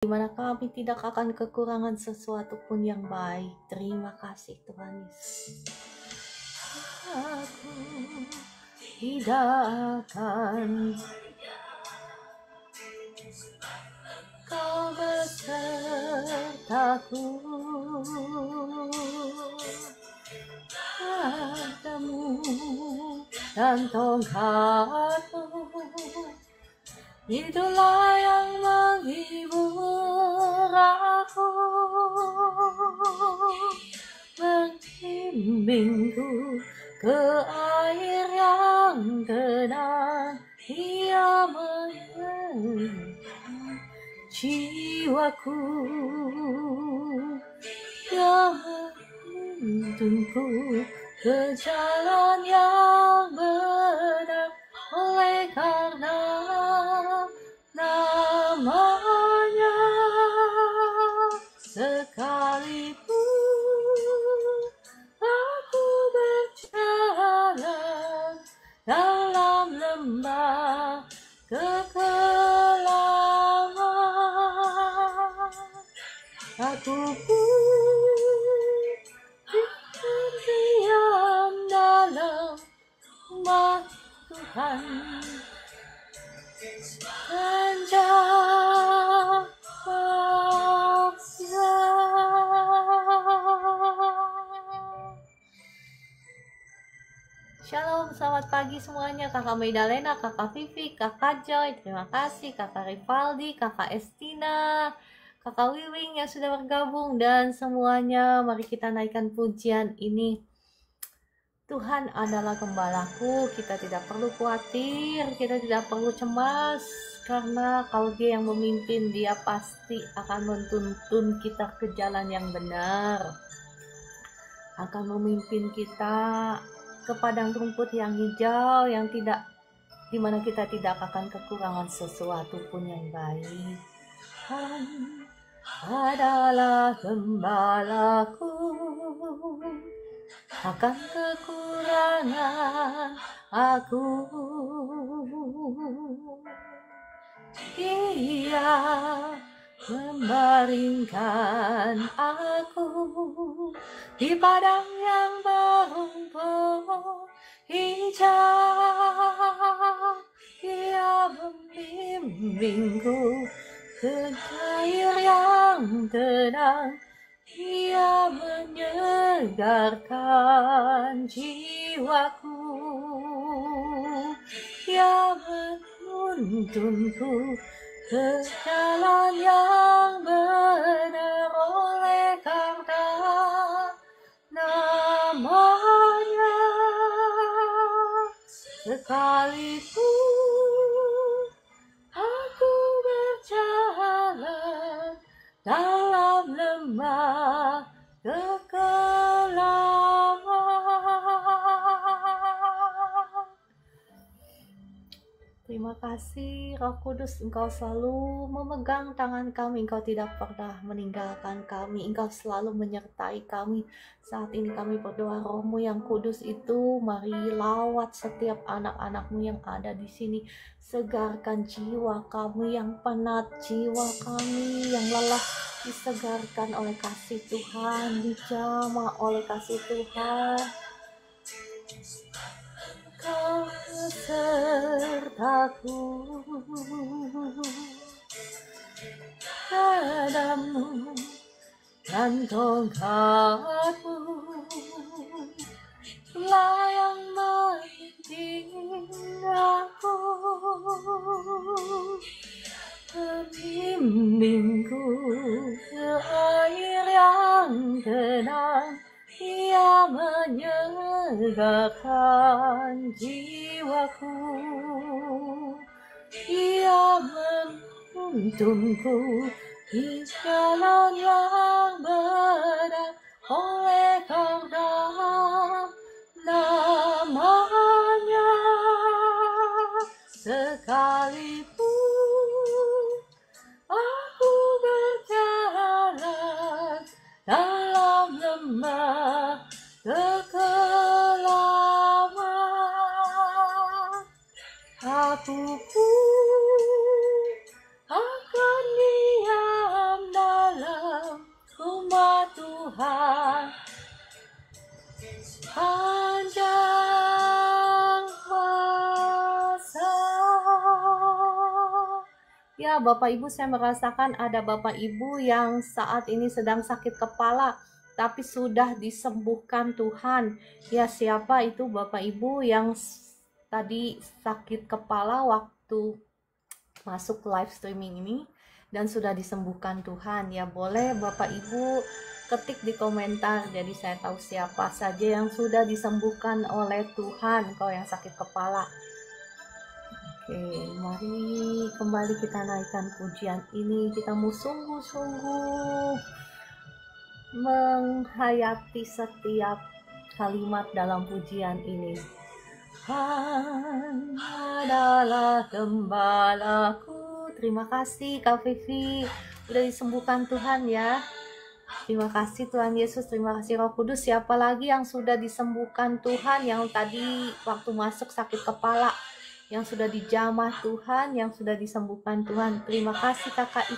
di mana kami tidak akan kekurangan sesuatu pun yang baik. Terima kasih Tuhan Yesus. Aku tidak akan Kau besertaku, padamu dan tongkatmu, itulah yang menghibur aku, membimbingku ke air yang tenang, Ia menyertai jiwaku, Dia menuntunku ke jalan yang benar, oleh karena namanya. Sekalipun aku berjalan dalam lembah kekelaman, aku pun diam dalam rumah Tuhan dan jaga. Shalom, selamat pagi semuanya. Kakak Maidalena, Kakak Vivi, Kakak Joy, terima kasih. Kakak Rivaldi, Kakak Estina, Kakak Wiwing yang sudah bergabung, dan semuanya mari kita naikkan pujian ini. Tuhan adalah gembalaku, kita tidak perlu khawatir, kita tidak perlu cemas, karena kalau Dia yang memimpin, Dia pasti akan menuntun kita ke jalan yang benar, akan memimpin kita ke padang rumput yang hijau, yang tidak, dimana kita tidak akan kekurangan sesuatu pun yang baik. Tuhan adalah gembalaku, akan kekurangan aku. Dia membaringkan aku di padang yang berumput hijau. Dia membimbingku ke air yang tenang, Dia menyegarkan jiwaku, Dia menuntunku ke jalan yang benar, oleh karena namanya. Sekalipun aku berjalan dalam lembah kekelaman. Terima kasih Roh Kudus, Engkau selalu memegang tangan kami, Engkau tidak pernah meninggalkan kami, Engkau selalu menyertai kami. Saat ini kami berdoa, Roh-Mu yang kudus itu mari lawat setiap anak-anak-Mu yang ada di sini. Segarkan jiwa kami yang penat, jiwa kami yang lelah, disegarkan oleh kasih Tuhan, dijamah oleh kasih Tuhan. Kau besertaku, padamu dan tongkatmu, lah yang membimbing aku, membimbingku ke air yang tenang, Ia menyegarkan jiwaku, Ia menuntunku di jalan yang benar, oleh karena namanya. Sekalipun aku berjalan dalam lembah kekelaman, aku pun akan diam Bapak Ibu, saya merasakan ada Bapak Ibu yang saat ini sedang sakit kepala, tapi sudah disembuhkan Tuhan. Ya, siapa itu Bapak Ibu yang tadi sakit kepala waktu masuk live streaming ini dan sudah disembuhkan Tuhan? Ya, boleh Bapak Ibu ketik di komentar, jadi saya tahu siapa saja yang sudah disembuhkan oleh Tuhan. Kau yang sakit kepala, oke, mari kembali kita naikkan pujian ini. Kita mau sungguh-sungguh menghayati setiap kalimat dalam pujian ini. Tuhan adalah gembalaku. Terima kasih Kak Vivi, udah disembuhkan Tuhan ya. Terima kasih Tuhan Yesus, terima kasih Roh Kudus. Siapa lagi yang sudah disembuhkan Tuhan, yang tadi waktu masuk sakit kepala, yang sudah dijamah Tuhan, yang sudah disembuhkan Tuhan? Terima kasih Kakak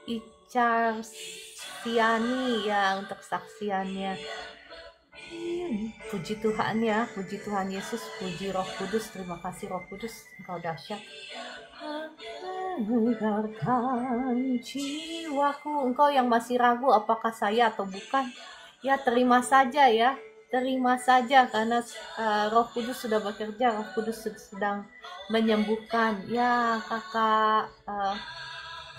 Ica Siani ya untuk saksiannya. Puji Tuhan ya, puji Tuhan Yesus, puji Roh Kudus. Terima kasih Roh Kudus, Engkau dahsyat. Mendengarkan jiwaku. Engkau yang masih ragu apakah saya atau bukan, ya terima saja ya, terima saja, karena Roh Kudus sudah bekerja, Roh Kudus sedang menyembuhkan. Ya Kakak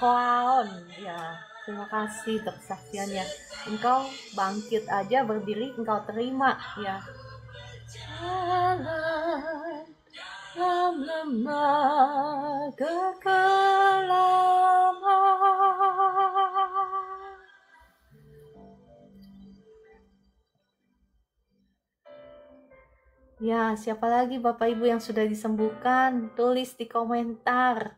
Clown ya, terima kasih untuk kesaksiannya. Engkau bangkit aja, berdiri, engkau terima ya. Dalam lemah kekelaman, ya, siapa lagi Bapak Ibu yang sudah disembuhkan? Tulis di komentar.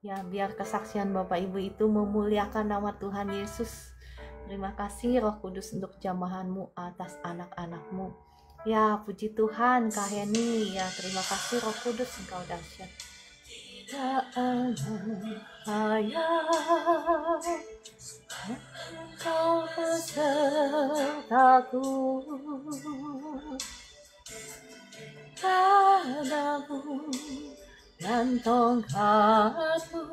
Ya, biar kesaksian Bapak Ibu itu memuliakan nama Tuhan Yesus. Terima kasih Roh Kudus untuk jamahanmu atas anak-anakmu. Ya, puji Tuhan Kak Heni. Ya, terima kasih Roh Kudus, Engkau dahsyat. Engkau besertaku, padamu dan tongkatmu,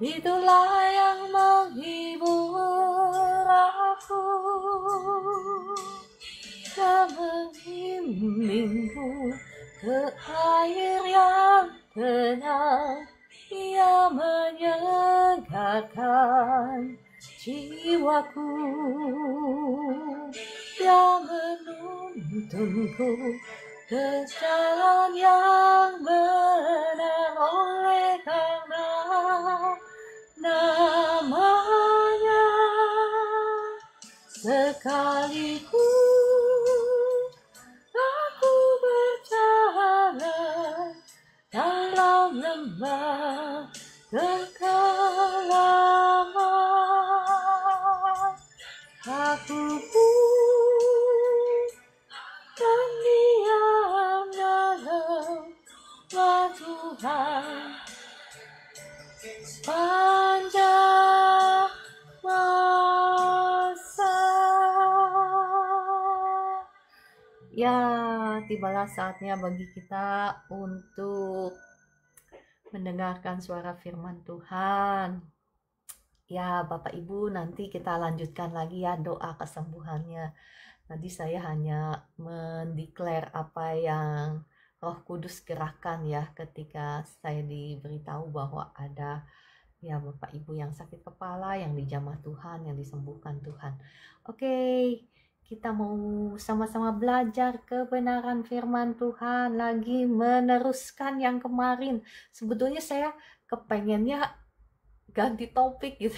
itulah yang menghibur aku dan membimbingku ke air yang tenang. Ia menyegarkan jiwaku, Dia menuntunku ke jalan yang benar, oleh karena namanya. Sekalipun aku berjalan dalam lembah kekelaman, aku pun kan diam dalam Tuhan panjang masa. Ya, tibalah saatnya bagi kita untuk mendengarkan suara firman Tuhan. Ya, Bapak Ibu, nanti kita lanjutkan lagi ya doa kesembuhannya. Nanti saya hanya mendeklar apa yang Roh Kudus gerakkan ya, ketika saya diberitahu bahwa ada ya Bapak Ibu yang sakit kepala, yang dijamah Tuhan, yang disembuhkan Tuhan. Oke, kita mau sama-sama belajar kebenaran firman Tuhan, lagi meneruskan yang kemarin. Sebetulnya saya kepengennya ganti topik gitu,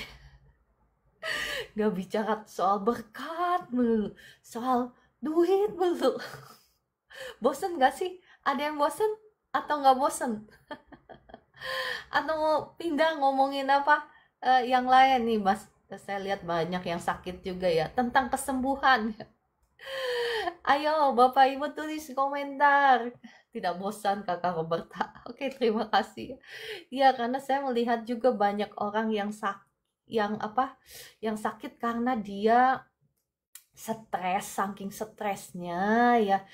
gak bicara soal berkat melulu, soal duit melulu. Bosen gak sih? Ada yang bosen atau gak bosen? Atau mau pindah ngomongin apa yang lain nih Mas? Saya lihat banyak yang sakit juga ya, tentang kesembuhan. Ayo Bapak Ibu tulis komentar. Tidak bosan Kakak Roberta. Oke, terima kasih. Ya, karena saya melihat juga banyak orang yang sakit karena dia stres, saking stresnya ya,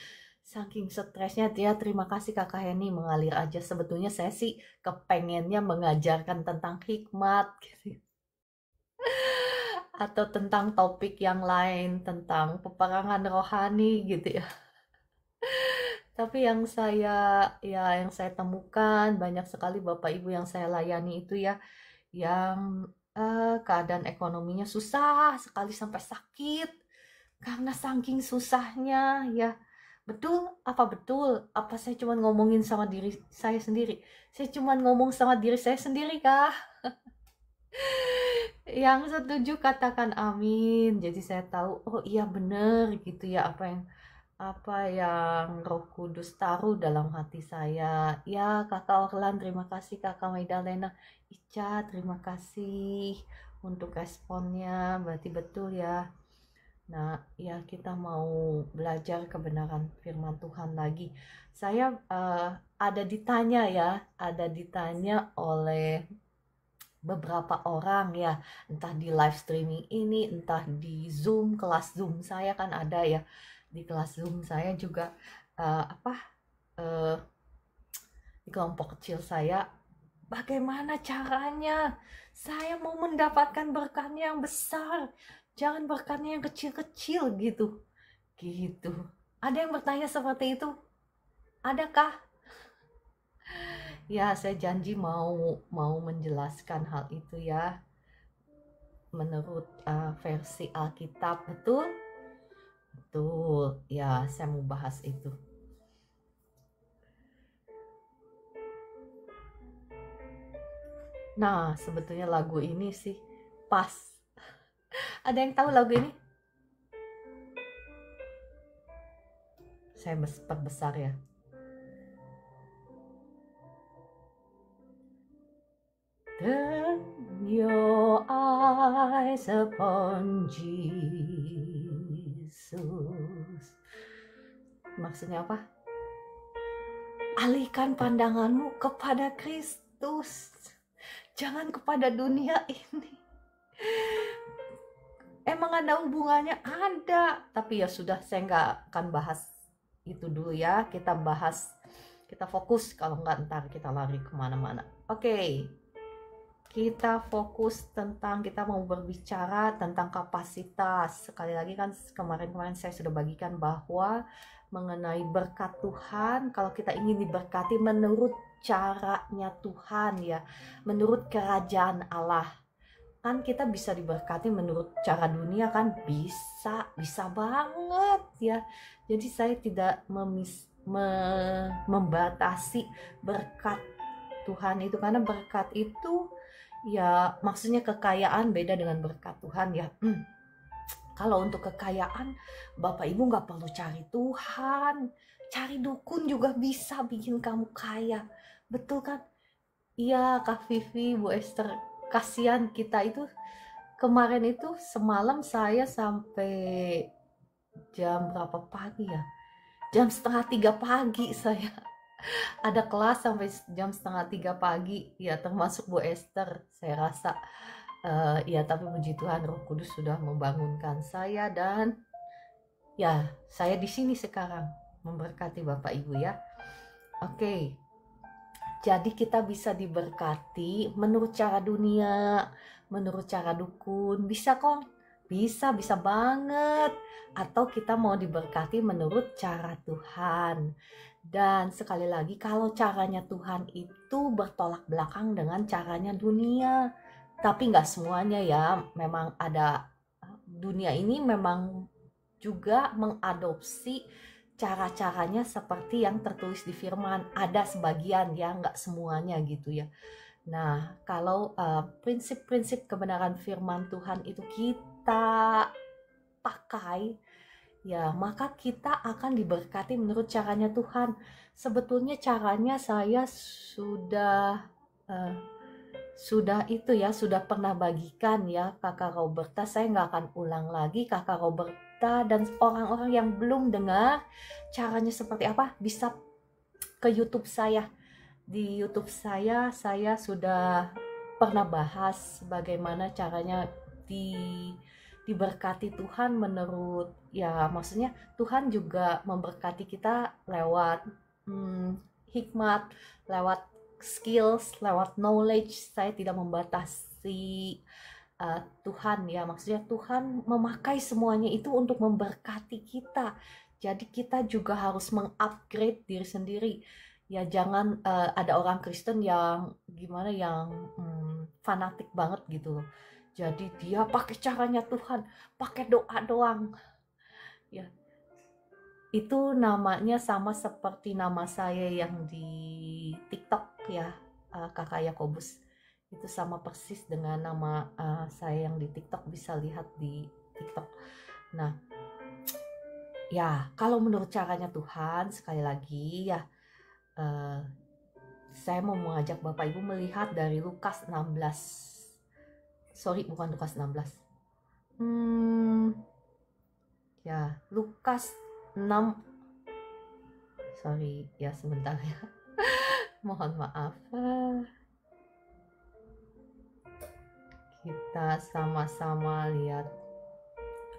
saking stresnya dia, terima kasih Kakak Heni, mengalir aja. Sebetulnya saya sih kepengennya mengajarkan tentang hikmat gitu. Atau tentang topik yang lain, tentang peperangan rohani gitu ya. Tapi yang saya temukan banyak sekali Bapak Ibu yang saya layani itu ya, yang keadaan ekonominya susah sekali sampai sakit karena saking susahnya ya. Betul? Apa betul? Apa saya cuma ngomongin sama diri saya sendiri? Saya cuma ngomong sama diri saya sendiri kah? Yang setuju katakan amin. Jadi saya tahu, oh iya bener gitu ya, apa yang Roh Kudus taruh dalam hati saya. Ya, Kakak Orlan, terima kasih. Kakak Maidalena, Ica, terima kasih untuk responnya. Berarti betul ya. Nah, ya kita mau belajar kebenaran firman Tuhan lagi. Saya ada ditanya oleh beberapa orang ya, entah di live streaming ini, entah di Zoom, kelas Zoom saya kan ada ya. Di kelas Zoom saya juga eh, apa eh, di kelompok kecil saya, bagaimana caranya saya mau mendapatkan berkatnya yang besar, jangan berkatnya yang kecil-kecil gitu. Gitu. Ada yang bertanya seperti itu? Adakah? Ya, saya janji mau menjelaskan hal itu ya. Menurut versi Alkitab, betul? Betul. Ya, saya mau bahas itu. Nah, sebetulnya lagu ini sih pas. Ada yang tahu lagu ini? Saya perbesar ya. Turn your eyes upon Jesus. Maksudnya apa? Alihkan pandanganmu kepada Kristus. Jangan kepada dunia ini. Emang ada hubungannya? Ada. Tapi ya sudah, saya nggak akan bahas itu dulu ya. Kita fokus. Kalau nggak ntar kita lari kemana-mana. Oke. Kita fokus kita mau berbicara tentang kapasitas. Sekali lagi kan kemarin-kemarin saya sudah bagikan bahwa mengenai berkat Tuhan, kalau kita ingin diberkati menurut caranya Tuhan ya, menurut kerajaan Allah. Kan kita bisa diberkati menurut cara dunia kan, bisa banget ya. Jadi saya tidak membatasi berkat Tuhan itu, karena berkat itu ya maksudnya kekayaan beda dengan berkat Tuhan ya. Kalau untuk kekayaan, Bapak Ibu nggak perlu cari Tuhan, cari dukun juga bisa bikin kamu kaya, betul kan? Iya Kak Vivi, Bu Esther, kasihan kita itu. Kemarin itu semalam saya sampai jam berapa pagi ya? Jam 2:30 pagi saya ada kelas sampai jam 2:30 pagi ya, termasuk Bu Esther. Saya rasa ya, tapi puji Tuhan Roh Kudus sudah membangunkan saya, dan ya saya di sini sekarang memberkati Bapak Ibu ya. Oke. Jadi kita bisa diberkati menurut cara dunia, menurut cara dukun, bisa kok. Bisa banget. Atau kita mau diberkati menurut cara Tuhan. Dan sekali lagi, kalau caranya Tuhan itu bertolak belakang dengan caranya dunia. Tapi nggak semuanya ya, memang ada, dunia ini memang juga mengadopsi cara-caranya seperti yang tertulis di firman. Ada sebagian ya, nggak semuanya gitu ya. Nah, kalau prinsip-prinsip kebenaran firman Tuhan itu kita pakai, ya maka kita akan diberkati menurut caranya Tuhan. Sebetulnya caranya saya sudah pernah bagikan ya, Kakak Roberta. Saya nggak akan ulang lagi. Kakak Roberta dan orang-orang yang belum dengar caranya seperti apa, bisa ke YouTube saya. Di YouTube saya sudah pernah bahas bagaimana caranya diberkati Tuhan menurut, ya maksudnya Tuhan juga memberkati kita lewat hikmat, lewat skills, lewat knowledge. Saya tidak membatasi Tuhan, ya maksudnya Tuhan memakai semuanya itu untuk memberkati kita. Jadi kita juga harus mengupgrade diri sendiri. Ya jangan ada orang Kristen yang gimana, yang fanatik banget gitu loh. Jadi dia pakai caranya Tuhan, pakai doa doang. Ya, itu namanya sama seperti nama saya yang di TikTok ya, Kakak Yakobus. Itu sama persis dengan nama saya yang di TikTok, bisa lihat di TikTok. Nah, ya kalau menurut caranya Tuhan, sekali lagi ya, saya mau mengajak Bapak Ibu melihat dari Lukas 16. Sorry, bukan Lukas 16. Ya, Lukas 6. Sorry, ya sebentar ya. Mohon maaf. Kita sama-sama lihat.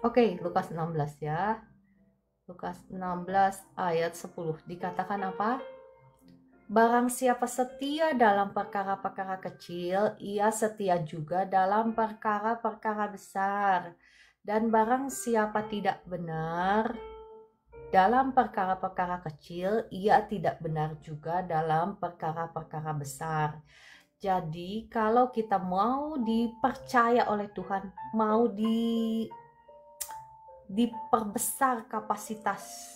Oke, Lukas 16 ya. Lukas 16 ayat 10. Dikatakan apa? Barang siapa setia dalam perkara-perkara kecil, ia setia juga dalam perkara-perkara besar. Dan barang siapa tidak benar dalam perkara-perkara kecil, ia tidak benar juga dalam perkara-perkara besar. Jadi kalau kita mau dipercaya oleh Tuhan, mau diperbesar kapasitas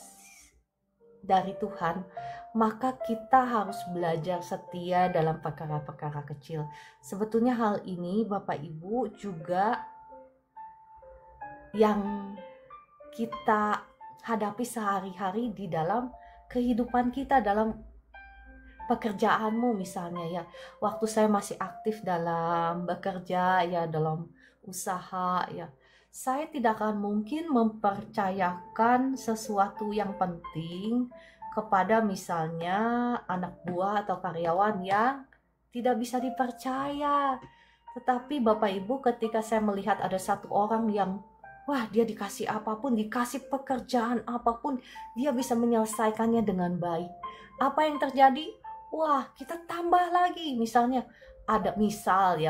dari Tuhan, maka kita harus belajar setia dalam perkara-perkara kecil. Sebetulnya hal ini Bapak Ibu juga yang kita hadapi sehari-hari di dalam kehidupan kita, dalam pekerjaanmu misalnya ya. Waktu saya masih aktif dalam bekerja ya, dalam usaha ya, saya tidak akan mungkin mempercayakan sesuatu yang penting kepada misalnya anak buah atau karyawan yang tidak bisa dipercaya. Tetapi Bapak Ibu, ketika saya melihat ada satu orang yang wah, dia dikasih apapun, dikasih pekerjaan apapun, dia bisa menyelesaikannya dengan baik. Apa yang terjadi? Wah, kita tambah lagi. Misalnya ada misal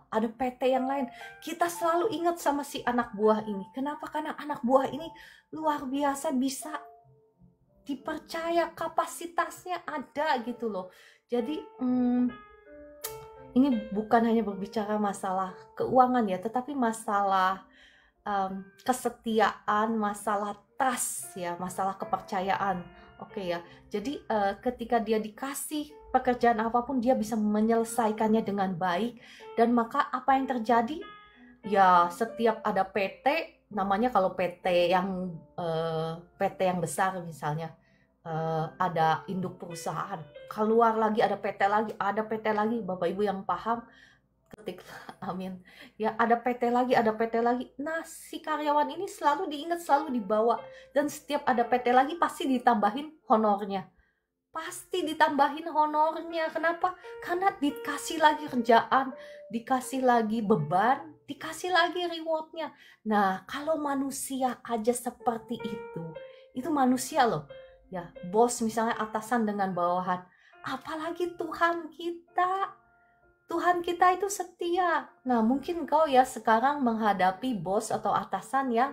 ada PT yang lain, kita selalu ingat sama si anak buah ini. Kenapa? Karena anak buah ini luar biasa, bisa dipercaya, kapasitasnya ada gitu loh. Jadi ini bukan hanya berbicara masalah keuangan ya, tetapi masalah kesetiaan, masalah trust ya, masalah kepercayaan. Oke ya, jadi ketika dia dikasih pekerjaan apapun, dia bisa menyelesaikannya dengan baik. Dan maka apa yang terjadi? Ya setiap ada PT, namanya kalau PT yang besar misalnya, ada induk perusahaan, keluar lagi ada PT lagi, ada PT lagi, Bapak Ibu yang paham, ketik amin ya, ada PT lagi, ada PT lagi. Nah si karyawan ini selalu diingat, selalu dibawa, dan setiap ada PT lagi pasti ditambahin honornya, Kenapa? Karena dikasih lagi kerjaan, dikasih lagi beban, dikasih lagi rewardnya. Nah kalau manusia aja seperti itu manusia loh ya, bos misalnya, atasan dengan bawahan, apalagi Tuhan kita. Tuhan kita itu setia. Nah mungkin kau ya sekarang menghadapi bos atau atasan yang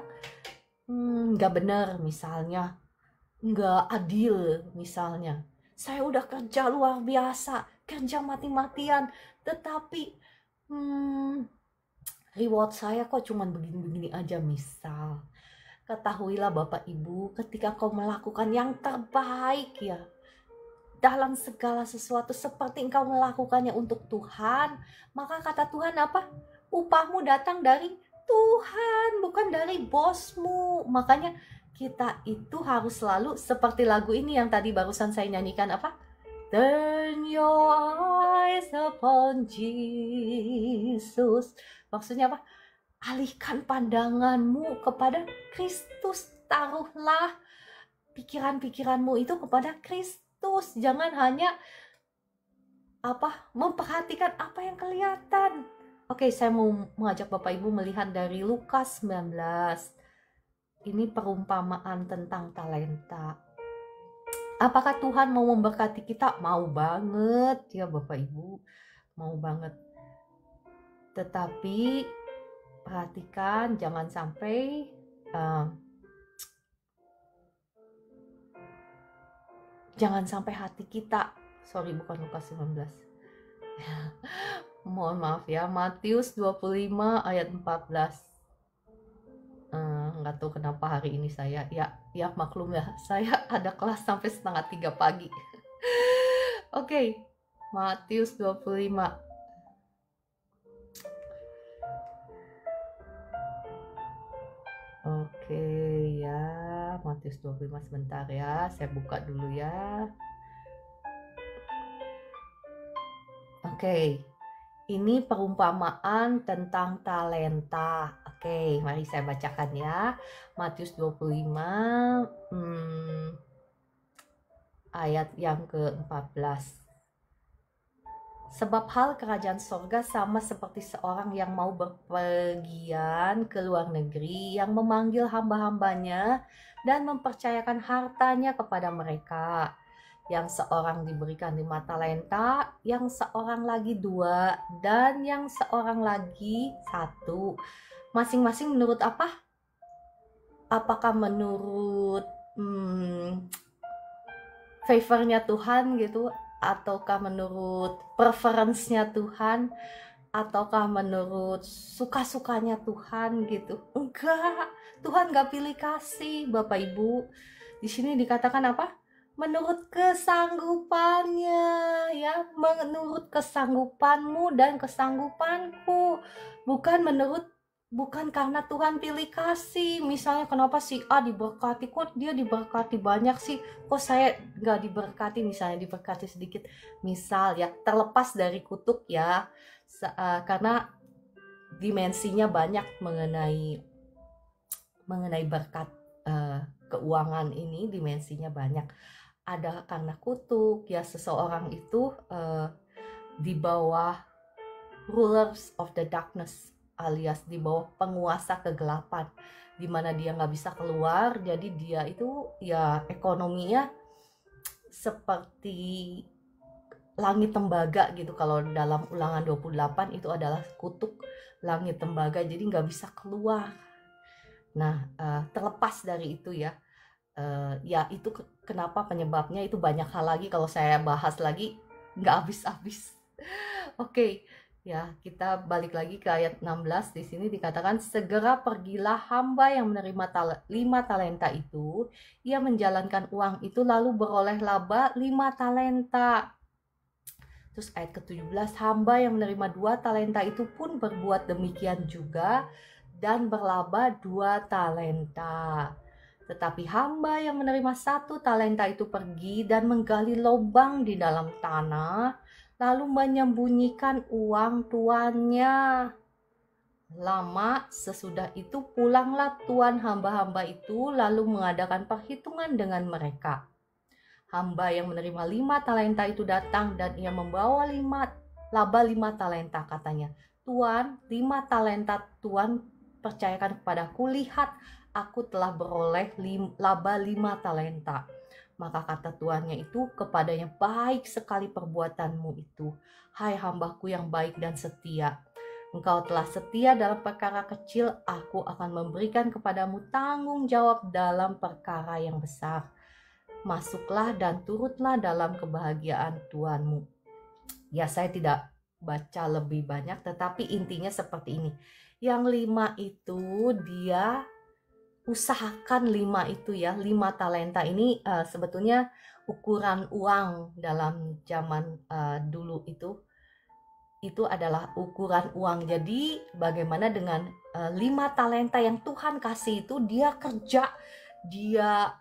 nggak benar misalnya, nggak adil misalnya. Saya udah kerja luar biasa, kerja mati-matian, tetapi reward saya kok cuman begini-begini aja misal. Ketahuilah Bapak Ibu, ketika kau melakukan yang terbaik ya, dalam segala sesuatu seperti engkau melakukannya untuk Tuhan, maka kata Tuhan apa? Upahmu datang dari Tuhan, bukan dari bosmu. Makanya kita itu harus selalu seperti lagu ini yang tadi barusan saya nyanyikan, apa? Turn your eyes upon Jesus. Maksudnya apa? Alihkan pandanganmu kepada Kristus. Taruhlah pikiran-pikiranmu itu kepada Kristus. Jangan hanya memperhatikan apa yang kelihatan. Oke, saya mau mengajak Bapak Ibu melihat dari Lukas 19. Ini perumpamaan tentang talenta. Apakah Tuhan mau memberkati kita? Mau banget ya Bapak Ibu, mau banget. Tetapi perhatikan jangan sampai hati kita, bukan Lukas 19. Mohon maaf ya, Matius 25 ayat 14. Nggak tahu kenapa hari ini saya ya maklum ya, saya ada kelas sampai 2:30 pagi. Oke, Matius 25. Oke ya, Matius 25 sebentar ya, saya buka dulu ya. Oke, ini perumpamaan tentang talenta. Oke, mari saya bacakan ya. Matius 25 ayat yang ke-14. Sebab hal kerajaan sorga sama seperti seorang yang mau berpergian ke luar negeri, yang memanggil hamba-hambanya dan mempercayakan hartanya kepada mereka. Yang seorang diberikan 5 talenta, yang seorang lagi 2, dan yang seorang lagi 1. Masing-masing menurut apa? Apakah menurut favornya Tuhan gitu? Ataukah menurut preferensinya Tuhan, ataukah menurut suka-sukanya Tuhan gitu? Enggak, Tuhan gak pilih kasih Bapak Ibu. Di sini dikatakan apa? Menurut kesanggupannya ya, menurut kesanggupanmu dan kesanggupanku, bukan karena Tuhan pilih kasih. Misalnya kenapa si A diberkati, kok dia diberkati banyak sih, kok saya nggak diberkati, misalnya diberkati sedikit, misal ya, terlepas dari kutuk ya, karena dimensinya banyak mengenai berkat keuangan ini, dimensinya banyak. Ada karena kutuk ya, seseorang itu di bawah rulers of the darkness, alias di bawah penguasa kegelapan, di mana dia nggak bisa keluar. Jadi dia itu ya ekonominya seperti langit tembaga gitu. Kalau dalam Ulangan 28 itu adalah kutuk langit tembaga, jadi nggak bisa keluar. Nah, terlepas dari itu ya, ya itu kenapa penyebabnya itu banyak hal lagi, kalau saya bahas lagi nggak habis-habis. Oke, ya kita balik lagi ke ayat 16. Di sini dikatakan, segera pergilah hamba yang menerima 5 talenta itu, ia menjalankan uang itu lalu beroleh laba 5 talenta. Terus ayat ke-17, hamba yang menerima 2 talenta itu pun berbuat demikian juga dan berlaba 2 talenta. Tetapi hamba yang menerima 1 talenta itu pergi dan menggali lubang di dalam tanah, lalu menyembunyikan uang tuannya. Lama sesudah itu pulanglah tuan hamba-hamba itu lalu mengadakan perhitungan dengan mereka. Hamba yang menerima 5 talenta itu datang dan ia membawa laba 5 talenta, katanya. Tuan, 5 talenta Tuan percayakan kepadaku, lihat aku telah beroleh laba 5 talenta. Maka kata tuannya itu kepadanya, baik sekali perbuatanmu itu, hai hambaku yang baik dan setia. Engkau telah setia dalam perkara kecil, aku akan memberikan kepadamu tanggung jawab dalam perkara yang besar. Masuklah dan turutlah dalam kebahagiaan Tuanmu. Ya, saya tidak baca lebih banyak, tetapi intinya seperti ini. Yang 5 itu dia usahakan 5 itu ya, 5 talenta ini sebetulnya ukuran uang dalam zaman dulu itu adalah ukuran uang. Jadi bagaimana dengan 5 talenta yang Tuhan kasih itu, dia kerja, dia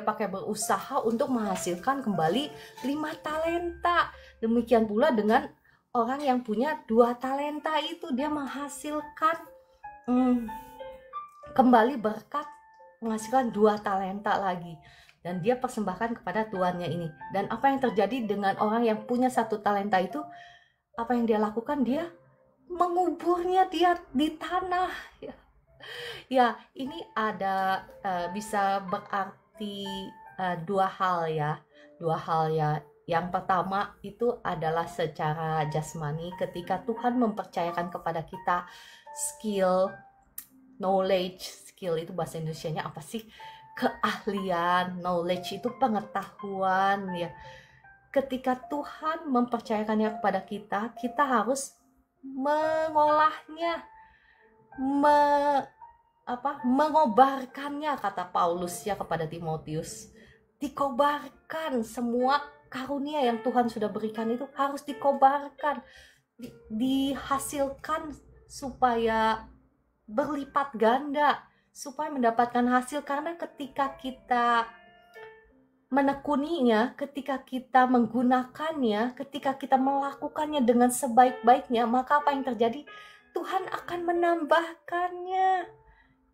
pakai berusaha untuk menghasilkan kembali 5 talenta. Demikian pula dengan orang yang punya 2 talenta itu, dia menghasilkan kembali berkat, menghasilkan 2 talenta lagi, dan dia persembahkan kepada tuannya ini. Dan apa yang terjadi dengan orang yang punya 1 talenta itu? Apa yang dia lakukan? Dia menguburnya dia di tanah. Ya, ini ada bisa berarti dua hal ya. Dua hal ya. Yang pertama itu adalah secara jasmani ketika Tuhan mempercayakan kepada kita skill, knowledge. Skill itu bahasa Indonesianya apa sih? Keahlian. Knowledge itu pengetahuan ya. Ketika Tuhan mempercayakannya kepada kita, kita harus mengolahnya, mengobarkannya, kata Paulus ya kepada Timotius. Dikobarkan semua karunia yang Tuhan sudah berikan itu harus dikobarkan, dihasilkan supaya berlipat ganda, supaya mendapatkan hasil. Karena ketika kita menekuninya, ketika kita menggunakannya, ketika kita melakukannya dengan sebaik-baiknya, maka apa yang terjadi? Tuhan akan menambahkannya.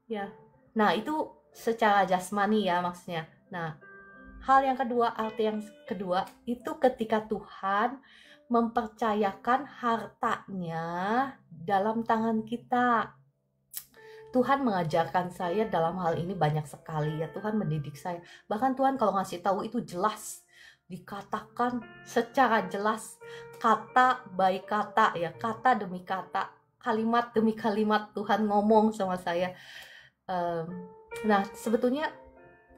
Ya. Nah, itu secara jasmani ya maksudnya. Nah, arti yang kedua itu ketika Tuhan mempercayakan hartanya dalam tangan kita. Tuhan mengajarkan saya dalam hal ini banyak sekali ya. Tuhan mendidik saya. Bahkan Tuhan kalau ngasih tahu itu jelas, dikatakan secara jelas, kata by kata ya, kata demi kata, kalimat demi kalimat Tuhan ngomong sama saya. Nah, sebetulnya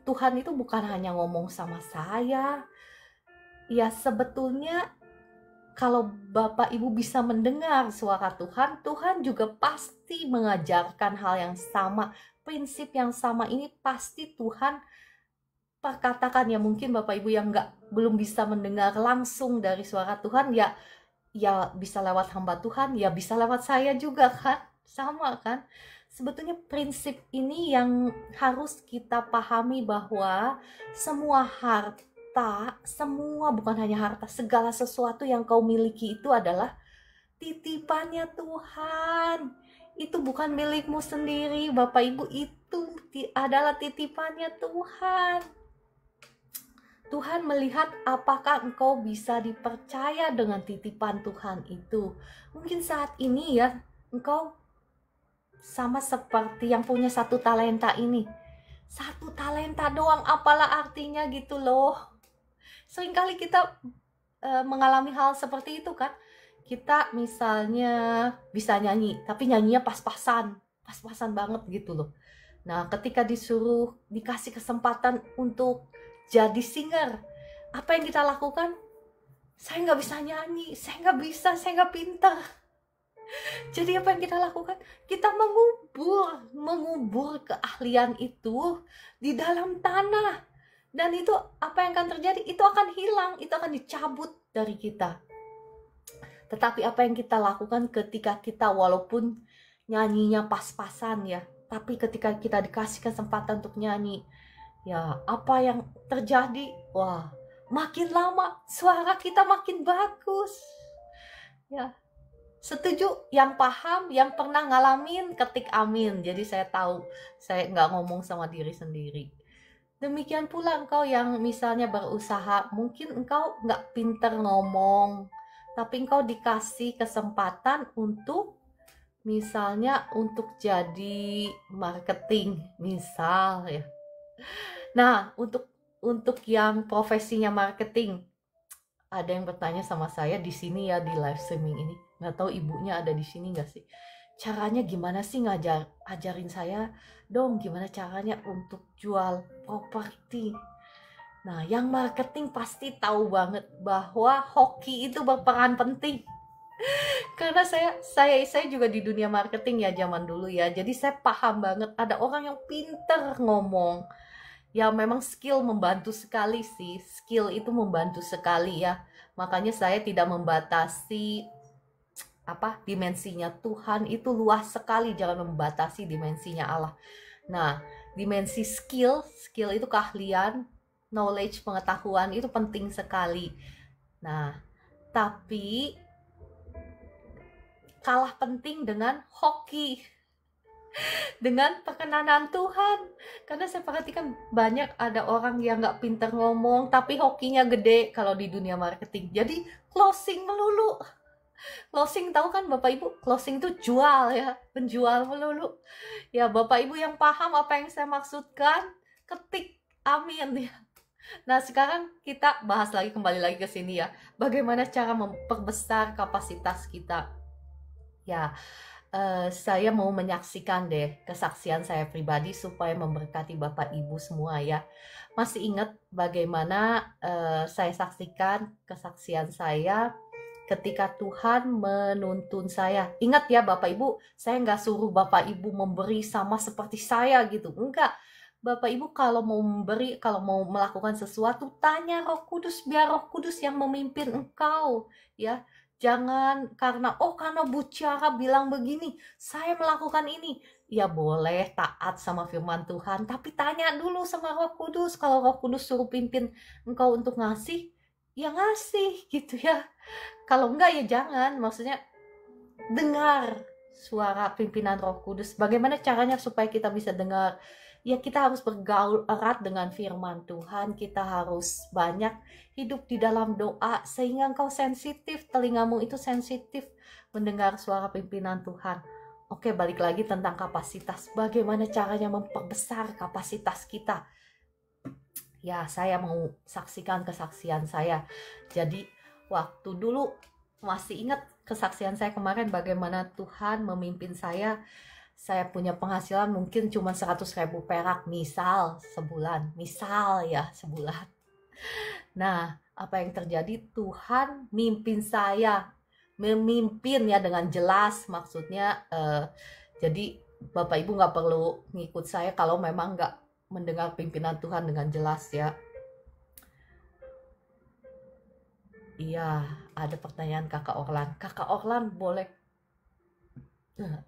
Tuhan itu bukan hanya ngomong sama saya. Ya, sebetulnya kalau Bapak Ibu bisa mendengar suara Tuhan, Tuhan juga pasti mengajarkan hal yang sama. Prinsip yang sama ini pasti Tuhan perkatakan ya. Mungkin Bapak Ibu yang belum bisa mendengar langsung dari suara Tuhan, ya bisa lewat hamba Tuhan, ya bisa lewat saya juga kan. Sama kan? Sebetulnya prinsip ini yang harus kita pahami, bahwa semua semua, bukan hanya harta, segala sesuatu yang kau miliki itu adalah titipannya Tuhan. Itu bukan milikmu sendiri, Bapak Ibu, itu adalah titipannya Tuhan. Tuhan melihat apakah engkau bisa dipercaya dengan titipan Tuhan itu. Mungkin saat ini ya, engkau sama seperti yang punya 1 talenta ini. 1 talenta doang, apalah artinya gitu loh. Seringkali kita mengalami hal seperti itu kan. Kita misalnya bisa nyanyi, tapi nyanyinya pas-pasan banget gitu loh. Nah, ketika dikasih kesempatan untuk jadi singer, apa yang kita lakukan? Saya nggak bisa nyanyi, saya nggak pintar. Jadi apa yang kita lakukan? Kita mengubur keahlian itu di dalam tanah. Dan itu apa yang akan terjadi? Itu akan hilang, itu akan dicabut dari kita. Tetapi apa yang kita lakukan ketika kita walaupun nyanyinya pas-pasan ya, tapi ketika kita dikasih kesempatan untuk nyanyi, ya apa yang terjadi? Wah, makin lama suara kita makin bagus. Ya, setuju? Yang paham, yang pernah ngalamin, ketik amin. Jadi saya tahu, saya nggak ngomong sama diri sendiri. Demikian pula engkau yang misalnya berusaha, mungkin engkau nggak pinter ngomong, tapi engkau dikasih kesempatan untuk misalnya untuk jadi marketing, misal ya. Nah, untuk yang profesinya marketing, ada yang bertanya sama saya di sini ya, di live streaming ini. Nggak tahu ibunya ada di sini nggak sih? Caranya gimana sih ajarin saya dong, gimana caranya untuk jual properti. Nah, yang marketing pasti tahu banget bahwa hoki itu berperan penting. Karena saya juga di dunia marketing ya zaman dulu ya. Jadi saya paham banget, ada orang yang pinter ngomong. Ya memang skill membantu sekali sih. Skill itu membantu sekali ya. Makanya saya tidak membatasi dimensinya Tuhan itu luas sekali, jangan membatasi dimensinya Allah. Nah, dimensi skill itu keahlian, knowledge, pengetahuan itu penting sekali. Nah, tapi kalah penting dengan hoki, dengan perkenanan Tuhan. Karena saya perhatikan banyak ada orang yang gak pinter ngomong tapi hokinya gede kalau di dunia marketing. Jadi closing melulu. Closing tahu kan Bapak Ibu, closing itu jual ya, penjual melulu. Ya Bapak Ibu yang paham apa yang saya maksudkan, ketik amin ya. Nah sekarang kita bahas lagi, kembali lagi ke sini ya. Bagaimana cara memperbesar kapasitas kita. Ya, saya mau menyaksikan deh kesaksian saya pribadi supaya memberkati Bapak Ibu semua ya. Masih ingat bagaimana saya saksikan kesaksian saya ketika Tuhan menuntun saya. Ingat ya Bapak Ibu, saya nggak suruh Bapak Ibu memberi sama seperti saya gitu. Enggak. Bapak Ibu kalau mau memberi, kalau mau melakukan sesuatu, tanya Roh Kudus, biar Roh Kudus yang memimpin engkau ya. Jangan karena Bu Ciara bilang begini, saya melakukan ini. Ya boleh taat sama firman Tuhan, tapi tanya dulu sama Roh Kudus. Kalau Roh Kudus suruh pimpin engkau untuk ngasih, ya ngasih gitu ya. Kalau enggak ya jangan. Maksudnya dengar suara pimpinan Roh Kudus. Bagaimana caranya supaya kita bisa dengar? Ya kita harus bergaul erat dengan firman Tuhan. Kita harus banyak hidup di dalam doa sehingga engkau sensitif, telingamu itu sensitif mendengar suara pimpinan Tuhan. Oke, balik lagi tentang kapasitas. Bagaimana caranya memperbesar kapasitas kita? Ya, saya mau saksikan kesaksian saya. Jadi, waktu dulu masih ingat kesaksian saya kemarin bagaimana Tuhan memimpin saya. Saya punya penghasilan mungkin cuma 100.000 perak misal sebulan. Misal ya sebulan. Nah, apa yang terjadi? Tuhan mimpin saya. Memimpin ya dengan jelas maksudnya. Jadi Bapak Ibu nggak perlu ngikut saya kalau memang nggak mendengar pimpinan Tuhan dengan jelas ya. Iya, ada pertanyaan Kakak Orlan. Kakak Orlan boleh,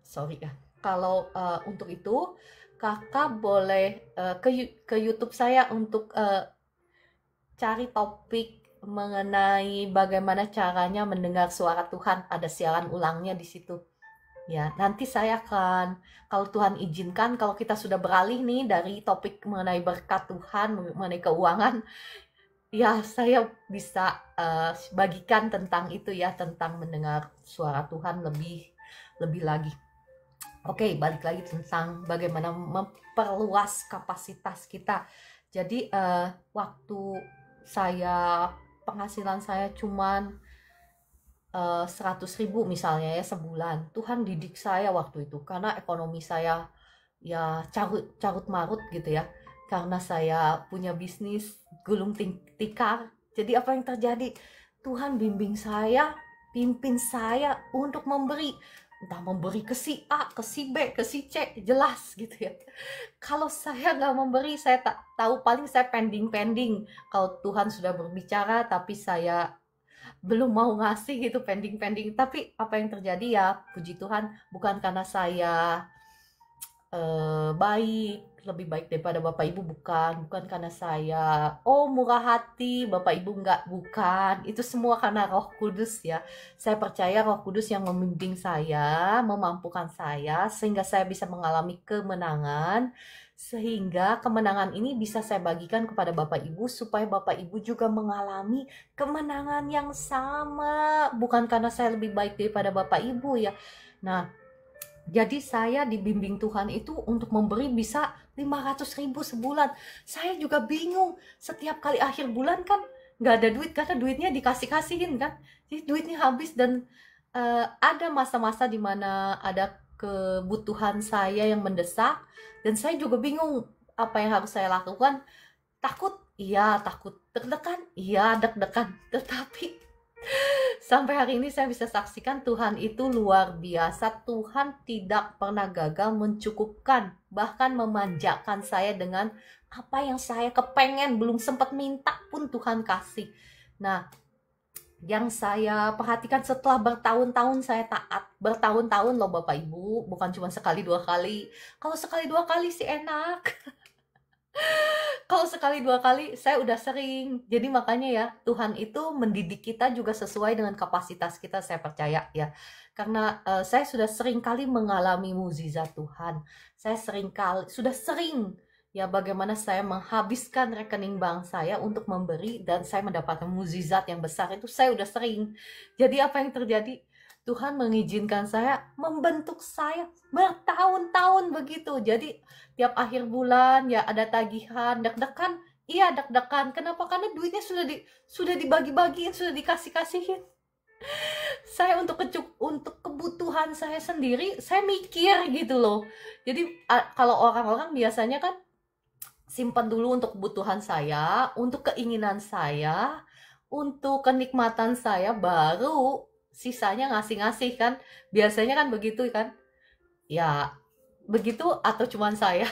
sorry ya. Kalau untuk itu, Kakak boleh ke YouTube saya untuk cari topik mengenai bagaimana caranya mendengar suara Tuhan. Ada siaran ulangnya di situ. Ya, nanti saya akan, kalau Tuhan izinkan, kalau kita sudah beralih nih dari topik mengenai berkat Tuhan, mengenai keuangan, ya saya bisa bagikan tentang itu ya, tentang mendengar suara Tuhan lebih lagi. Oke, balik lagi tentang bagaimana memperluas kapasitas kita. Jadi waktu penghasilan saya cuman 100.000 misalnya ya sebulan, Tuhan didik saya waktu itu karena ekonomi saya ya carut marut gitu ya, karena saya punya bisnis gulung tikar. Jadi apa yang terjadi? Tuhan bimbing saya, pimpin saya untuk memberi, entah memberi ke si A, ke si B, ke si C, jelas gitu ya. Kalau saya nggak memberi, saya tak tahu, paling saya pending. Kalau Tuhan sudah berbicara tapi saya belum mau ngasih gitu, pending. Tapi apa yang terjadi ya, puji Tuhan, bukan karena saya lebih baik daripada Bapak Ibu, bukan karena saya murah hati, Bapak Ibu enggak, bukan. Itu semua karena Roh Kudus ya. Saya percaya Roh Kudus yang membimbing saya, memampukan saya sehingga saya bisa mengalami kemenangan, sehingga kemenangan ini bisa saya bagikan kepada Bapak Ibu supaya Bapak Ibu juga mengalami kemenangan yang sama, bukan karena saya lebih baik daripada Bapak Ibu ya. Nah, jadi saya dibimbing Tuhan itu untuk memberi bisa 500.000 sebulan. Saya juga bingung, setiap kali akhir bulan kan nggak ada duit karena duitnya dikasih-kasihin kan. Jadi duitnya habis dan ada masa-masa di mana ada kebutuhan saya yang mendesak dan saya juga bingung apa yang harus saya lakukan. Takut, iya takut. Deg-degan, iya deg-degan. Tetapi sampai hari ini saya bisa saksikan Tuhan itu luar biasa. Tuhan tidak pernah gagal mencukupkan, bahkan memanjakan saya dengan apa yang saya kepengen, belum sempat minta pun Tuhan kasih. Nah, yang saya perhatikan setelah bertahun-tahun saya taat, bertahun-tahun loh Bapak Ibu, bukan cuma sekali dua kali. Kalau sekali dua kali sih enak. Kalau sekali dua kali saya udah sering. Jadi makanya ya, Tuhan itu mendidik kita juga sesuai dengan kapasitas kita, saya percaya ya. Karena saya sudah sering kali mengalami mukjizat Tuhan. Saya sudah sering ya bagaimana saya menghabiskan rekening bank saya untuk memberi dan saya mendapatkan mukjizat yang besar, itu saya udah sering. Jadi apa yang terjadi? Tuhan mengizinkan saya, membentuk saya bertahun-tahun begitu. Jadi tiap akhir bulan ya ada tagihan, deg-degan. Iya, deg-degan. Kenapa? Karena duitnya sudah dibagi-bagiin, sudah dikasih-kasihin. Saya untuk kebutuhan saya sendiri, saya mikir gitu loh. Jadi kalau orang-orang biasanya kan simpan dulu untuk kebutuhan saya, untuk keinginan saya, untuk kenikmatan saya, baru sisanya ngasih-ngasih kan. Biasanya kan begitu kan. Ya, begitu atau cuman saya?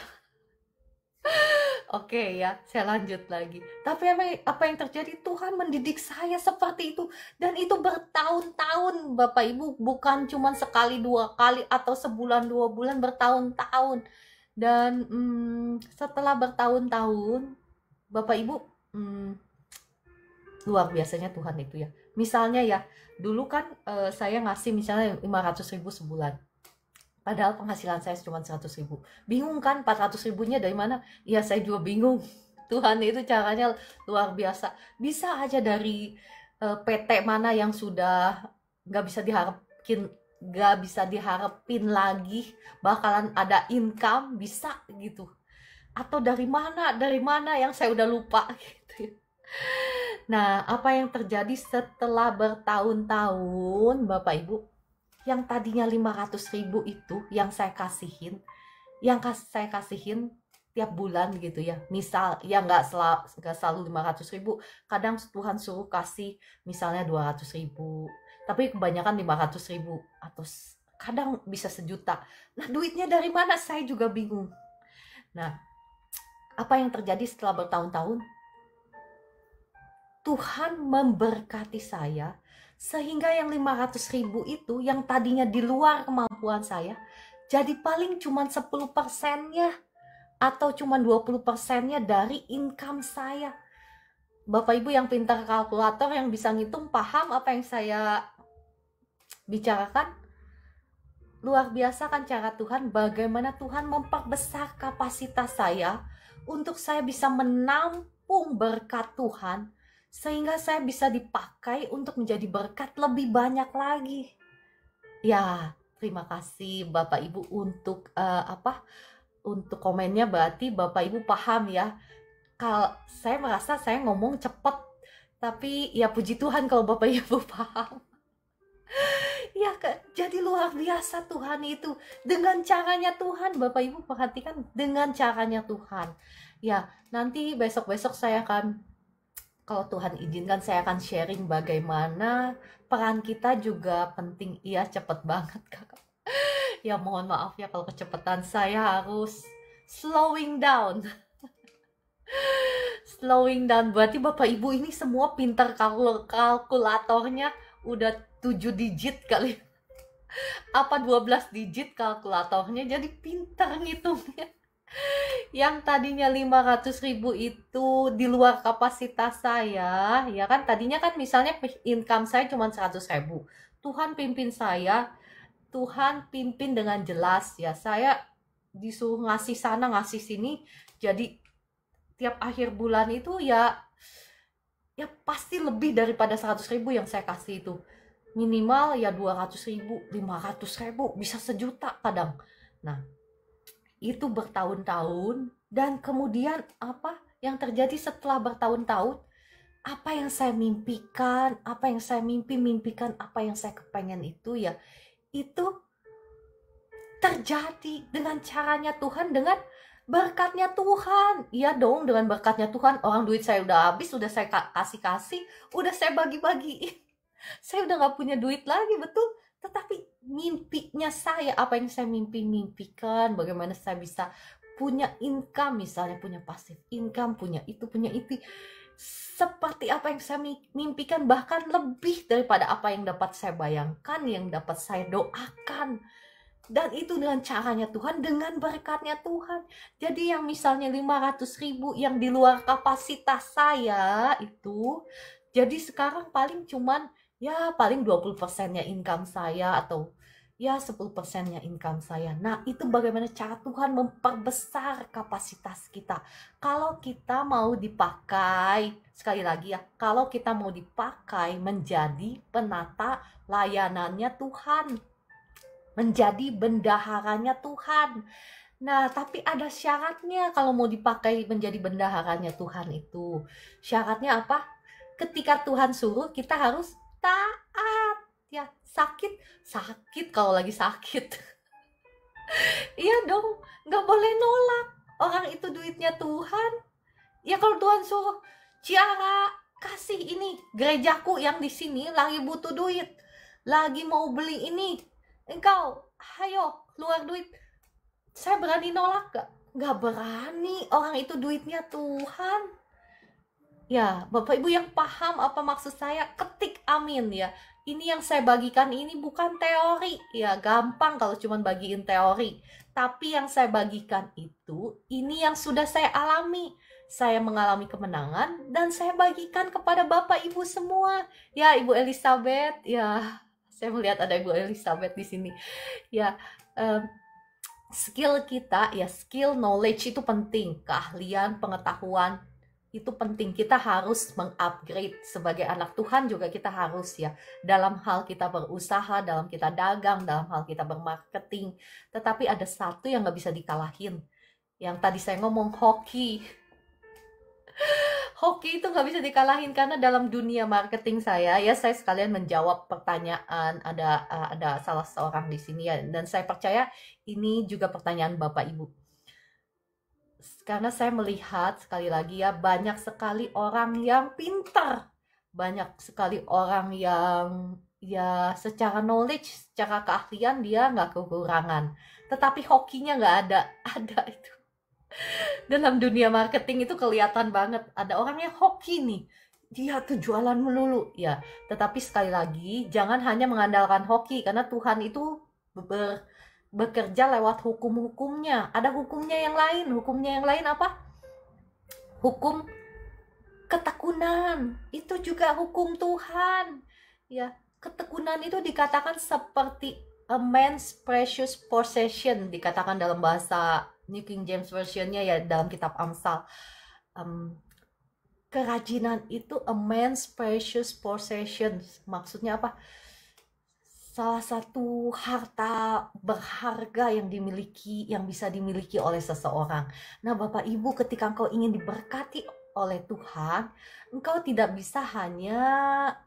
Oke ya, saya lanjut lagi. Tapi apa yang terjadi? Tuhan mendidik saya seperti itu. Dan itu bertahun-tahun, Bapak Ibu. Bukan cuma sekali, dua kali, atau sebulan, 2 bulan, bertahun-tahun. Dan setelah bertahun-tahun, Bapak Ibu, luar biasanya Tuhan itu ya. Misalnya ya, dulu kan saya ngasih misalnya 500.000 sebulan. Padahal penghasilan saya cuma 100.000. Bingung kan 400.000-nya dari mana? Ya saya juga bingung. Tuhan itu caranya luar biasa. Bisa aja dari PT mana yang sudah nggak bisa diharapin lagi bakalan ada income, bisa gitu. Atau dari mana yang saya udah lupa gitu. Nah, apa yang terjadi setelah bertahun-tahun, Bapak Ibu? Yang tadinya 500.000 itu yang saya kasihin tiap bulan gitu ya. Misal ya nggak selalu 500.000, kadang Tuhan suruh kasih misalnya 200.000, tapi kebanyakan 500.000 atau kadang bisa 1 juta. Nah, duitnya dari mana saya juga bingung. Nah, apa yang terjadi setelah bertahun-tahun? Tuhan memberkati saya sehingga yang 500.000 itu yang tadinya di luar kemampuan saya, jadi paling cuma 10%-nya atau cuma 20%-nya dari income saya. Bapak Ibu yang pintar kalkulator, yang bisa ngitung, paham apa yang saya bicarakan? Luar biasa kan cara Tuhan, bagaimana Tuhan memperbesar kapasitas saya untuk saya bisa menampung berkat Tuhan, sehingga saya bisa dipakai untuk menjadi berkat lebih banyak lagi. Ya, terima kasih Bapak Ibu untuk untuk komennya. Berarti Bapak Ibu paham ya. Kalau saya merasa saya ngomong cepet, tapi ya puji Tuhan kalau Bapak Ibu paham. Ya, jadi luar biasa Tuhan itu. Dengan caranya Tuhan, Bapak Ibu perhatikan, dengan caranya Tuhan. Ya, nanti besok-besok saya akan, kalau Tuhan izinkan, saya akan sharing bagaimana peran kita juga penting. Iya, cepet banget kakak. Ya mohon maaf ya kalau kecepatan, saya harus slowing down. Slowing down, berarti Bapak Ibu ini semua pintar kalkulatornya udah 7 digit kali. Apa 12 digit kalkulatornya, jadi pintar ngitungnya. Yang tadinya 500.000 itu di luar kapasitas saya, ya kan, tadinya kan misalnya income saya cuma 100.000. Tuhan pimpin saya, Tuhan pimpin dengan jelas ya. Saya disuruh ngasih sana ngasih sini, jadi tiap akhir bulan itu ya pasti lebih daripada 100.000 yang saya kasih itu. Minimal ya 200.000, 500.000, bisa 1 juta kadang. Nah, itu bertahun-tahun. Dan kemudian apa yang terjadi setelah bertahun-tahun? Apa yang saya mimpikan, apa yang saya mimpikan, apa yang saya kepengen itu ya, itu terjadi dengan caranya Tuhan, dengan berkatnya Tuhan. Iya dong, dengan berkatnya Tuhan. Orang duit saya udah habis, udah saya kasih, udah saya bagi-bagiin. Saya udah gak punya duit lagi, betul. Tetapi mimpinya saya, apa yang saya mimpikan, bagaimana saya bisa punya income, misalnya punya passive income, punya itu, seperti apa yang saya mimpikan, bahkan lebih daripada apa yang dapat saya bayangkan, yang dapat saya doakan. Dan itu dengan caranya Tuhan, dengan berkatnya Tuhan. Jadi yang misalnya 500.000 yang di luar kapasitas saya itu, jadi sekarang paling cuman ya paling 20%-nya income saya, atau ya 10%-nya income saya. Nah, itu bagaimana cara Tuhan memperbesar kapasitas kita. Kalau kita mau dipakai, sekali lagi ya, kalau kita mau dipakai menjadi penata layanannya Tuhan, menjadi bendaharanya Tuhan. Nah, tapi ada syaratnya kalau mau dipakai menjadi bendaharanya Tuhan itu. Syaratnya apa? Ketika Tuhan suruh, kita harus taat. Ya, sakit kalau lagi sakit. Iya dong, nggak boleh nolak. Orang itu duitnya Tuhan. Ya kalau Tuhan suruh, Ciara, kasih ini, gerejaku yang di sini lagi butuh duit. Lagi mau beli ini. Engkau, ayo, keluar duit. Saya berani nolak gak? Gak berani, orang itu duitnya Tuhan. Ya, Bapak Ibu yang paham apa maksud saya, ketik amin ya. Ini yang saya bagikan ini bukan teori. Ya, gampang kalau cuma bagiin teori. Tapi yang saya bagikan itu, ini yang sudah saya alami. Saya mengalami kemenangan dan saya bagikan kepada Bapak Ibu semua. Ya, Ibu Elizabeth, ya, saya melihat ada Ibu Elizabeth di sini. Ya, skill kita ya, skill knowledge itu penting, keahlian, pengetahuan itu penting. Kita harus mengupgrade sebagai anak Tuhan juga, kita harus ya, dalam hal kita berusaha, dalam kita dagang, dalam hal kita bermarketing. Tetapi ada satu yang nggak bisa dikalahin, yang tadi saya ngomong, hoki. Hoki itu nggak bisa dikalahin, karena dalam dunia marketing saya sekalian menjawab pertanyaan, ada salah seorang di sini ya, dan saya percaya ini juga pertanyaan Bapak Ibu. Karena saya melihat sekali lagi ya, banyak sekali orang yang pintar, banyak sekali orang yang ya secara knowledge, secara keahlian dia nggak kekurangan, tetapi hokinya nggak ada. Ada itu. Dalam dunia marketing itu kelihatan banget, ada orang yang hoki nih, dia tuh jualan melulu ya. Tetapi sekali lagi, jangan hanya mengandalkan hoki, karena Tuhan itu bekerja lewat hukum-hukumnya. Ada hukumnya yang lain. Hukumnya yang lain apa? Hukum ketekunan. Itu juga hukum Tuhan. Ya, ketekunan itu dikatakan seperti a man's precious possession, dikatakan dalam bahasa New King James Version-nya ya, dalam kitab Amsal. Kerajinan itu a man's precious possession. Maksudnya apa? Salah satu harta berharga yang dimiliki, yang bisa dimiliki oleh seseorang. Nah, Bapak Ibu, ketika engkau ingin diberkati oleh Tuhan, engkau tidak bisa hanya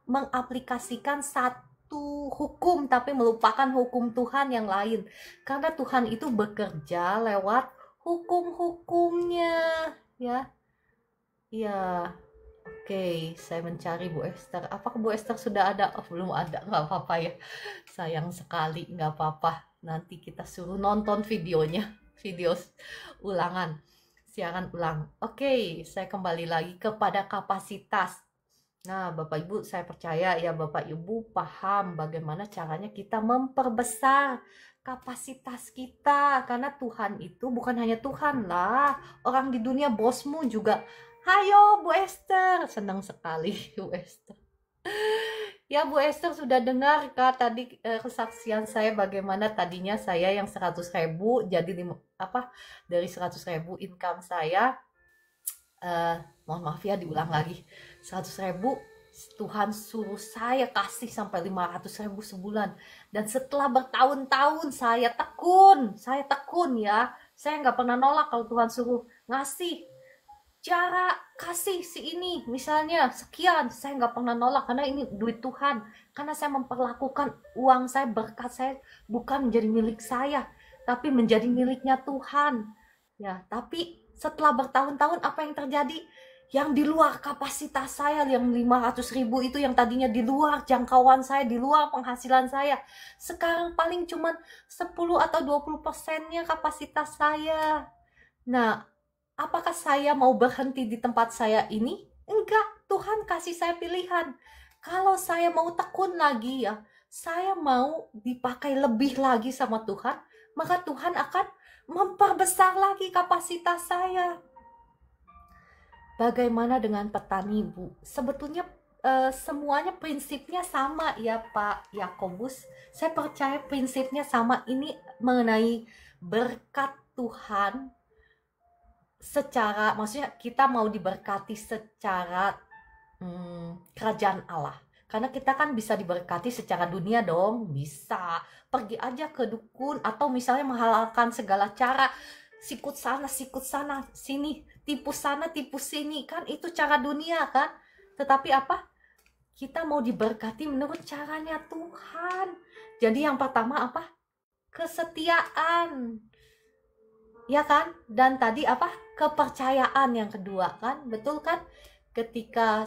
mengaplikasikan satu hukum tapi melupakan hukum Tuhan yang lain, karena Tuhan itu bekerja lewat hukum-hukumnya ya. Ya, oke, saya mencari Bu Esther. Apakah Bu Esther sudah ada? Oh, belum ada, nggak apa-apa ya, sayang sekali, nggak apa-apa, nanti kita suruh nonton videonya, video ulangan, siaran ulang. Oke, saya kembali lagi kepada kapasitas. Nah, Bapak Ibu, saya percaya ya Bapak Ibu paham bagaimana caranya kita memperbesar kapasitas kita. Karena Tuhan itu bukan hanya Tuhan lah. Orang di dunia, bosmu juga. Hayo Bu Esther, senang sekali Bu Esther. Ya Bu Esther sudah dengar Kak tadi kesaksian saya bagaimana tadinya saya yang 100.000 jadi dari 100.000 income saya, mohon maaf ya diulang lagi, 100.000 Tuhan suruh saya kasih sampai 500.000 sebulan. Dan setelah bertahun-tahun saya tekun ya, saya nggak pernah nolak kalau Tuhan suruh ngasih. Cara kasih si ini misalnya sekian, saya nggak pernah nolak, karena ini duit Tuhan. Karena saya memperlakukan uang saya, berkat saya bukan menjadi milik saya, tapi menjadi miliknya Tuhan ya. Tapi setelah bertahun-tahun apa yang terjadi? Yang di luar kapasitas saya, yang 500.000 itu yang tadinya di luar jangkauan saya, di luar penghasilan saya, sekarang paling cuman 10 atau 20%-nya kapasitas saya. Nah, apakah saya mau berhenti di tempat saya ini? Enggak, Tuhan kasih saya pilihan. Kalau saya mau tekun lagi ya, saya mau dipakai lebih lagi sama Tuhan, maka Tuhan akan memperbesar lagi kapasitas saya. Bagaimana dengan petani Bu? Sebetulnya semuanya prinsipnya sama ya Pak Yakobus. Saya percaya prinsipnya sama. Ini mengenai berkat Tuhan secara, maksudnya kita mau diberkati secara kerajaan Allah. Karena kita kan bisa diberkati secara dunia dong, bisa. Pergi aja ke dukun atau misalnya menghalalkan segala cara, sikut sana, sini, tipu sana, tipu sini, kan itu cara dunia kan. Tetapi apa? Kita mau diberkati menurut caranya Tuhan. Jadi yang pertama apa? Kesetiaan. Ya kan? Dan tadi apa? Kepercayaan yang kedua kan? Betul kan? Ketika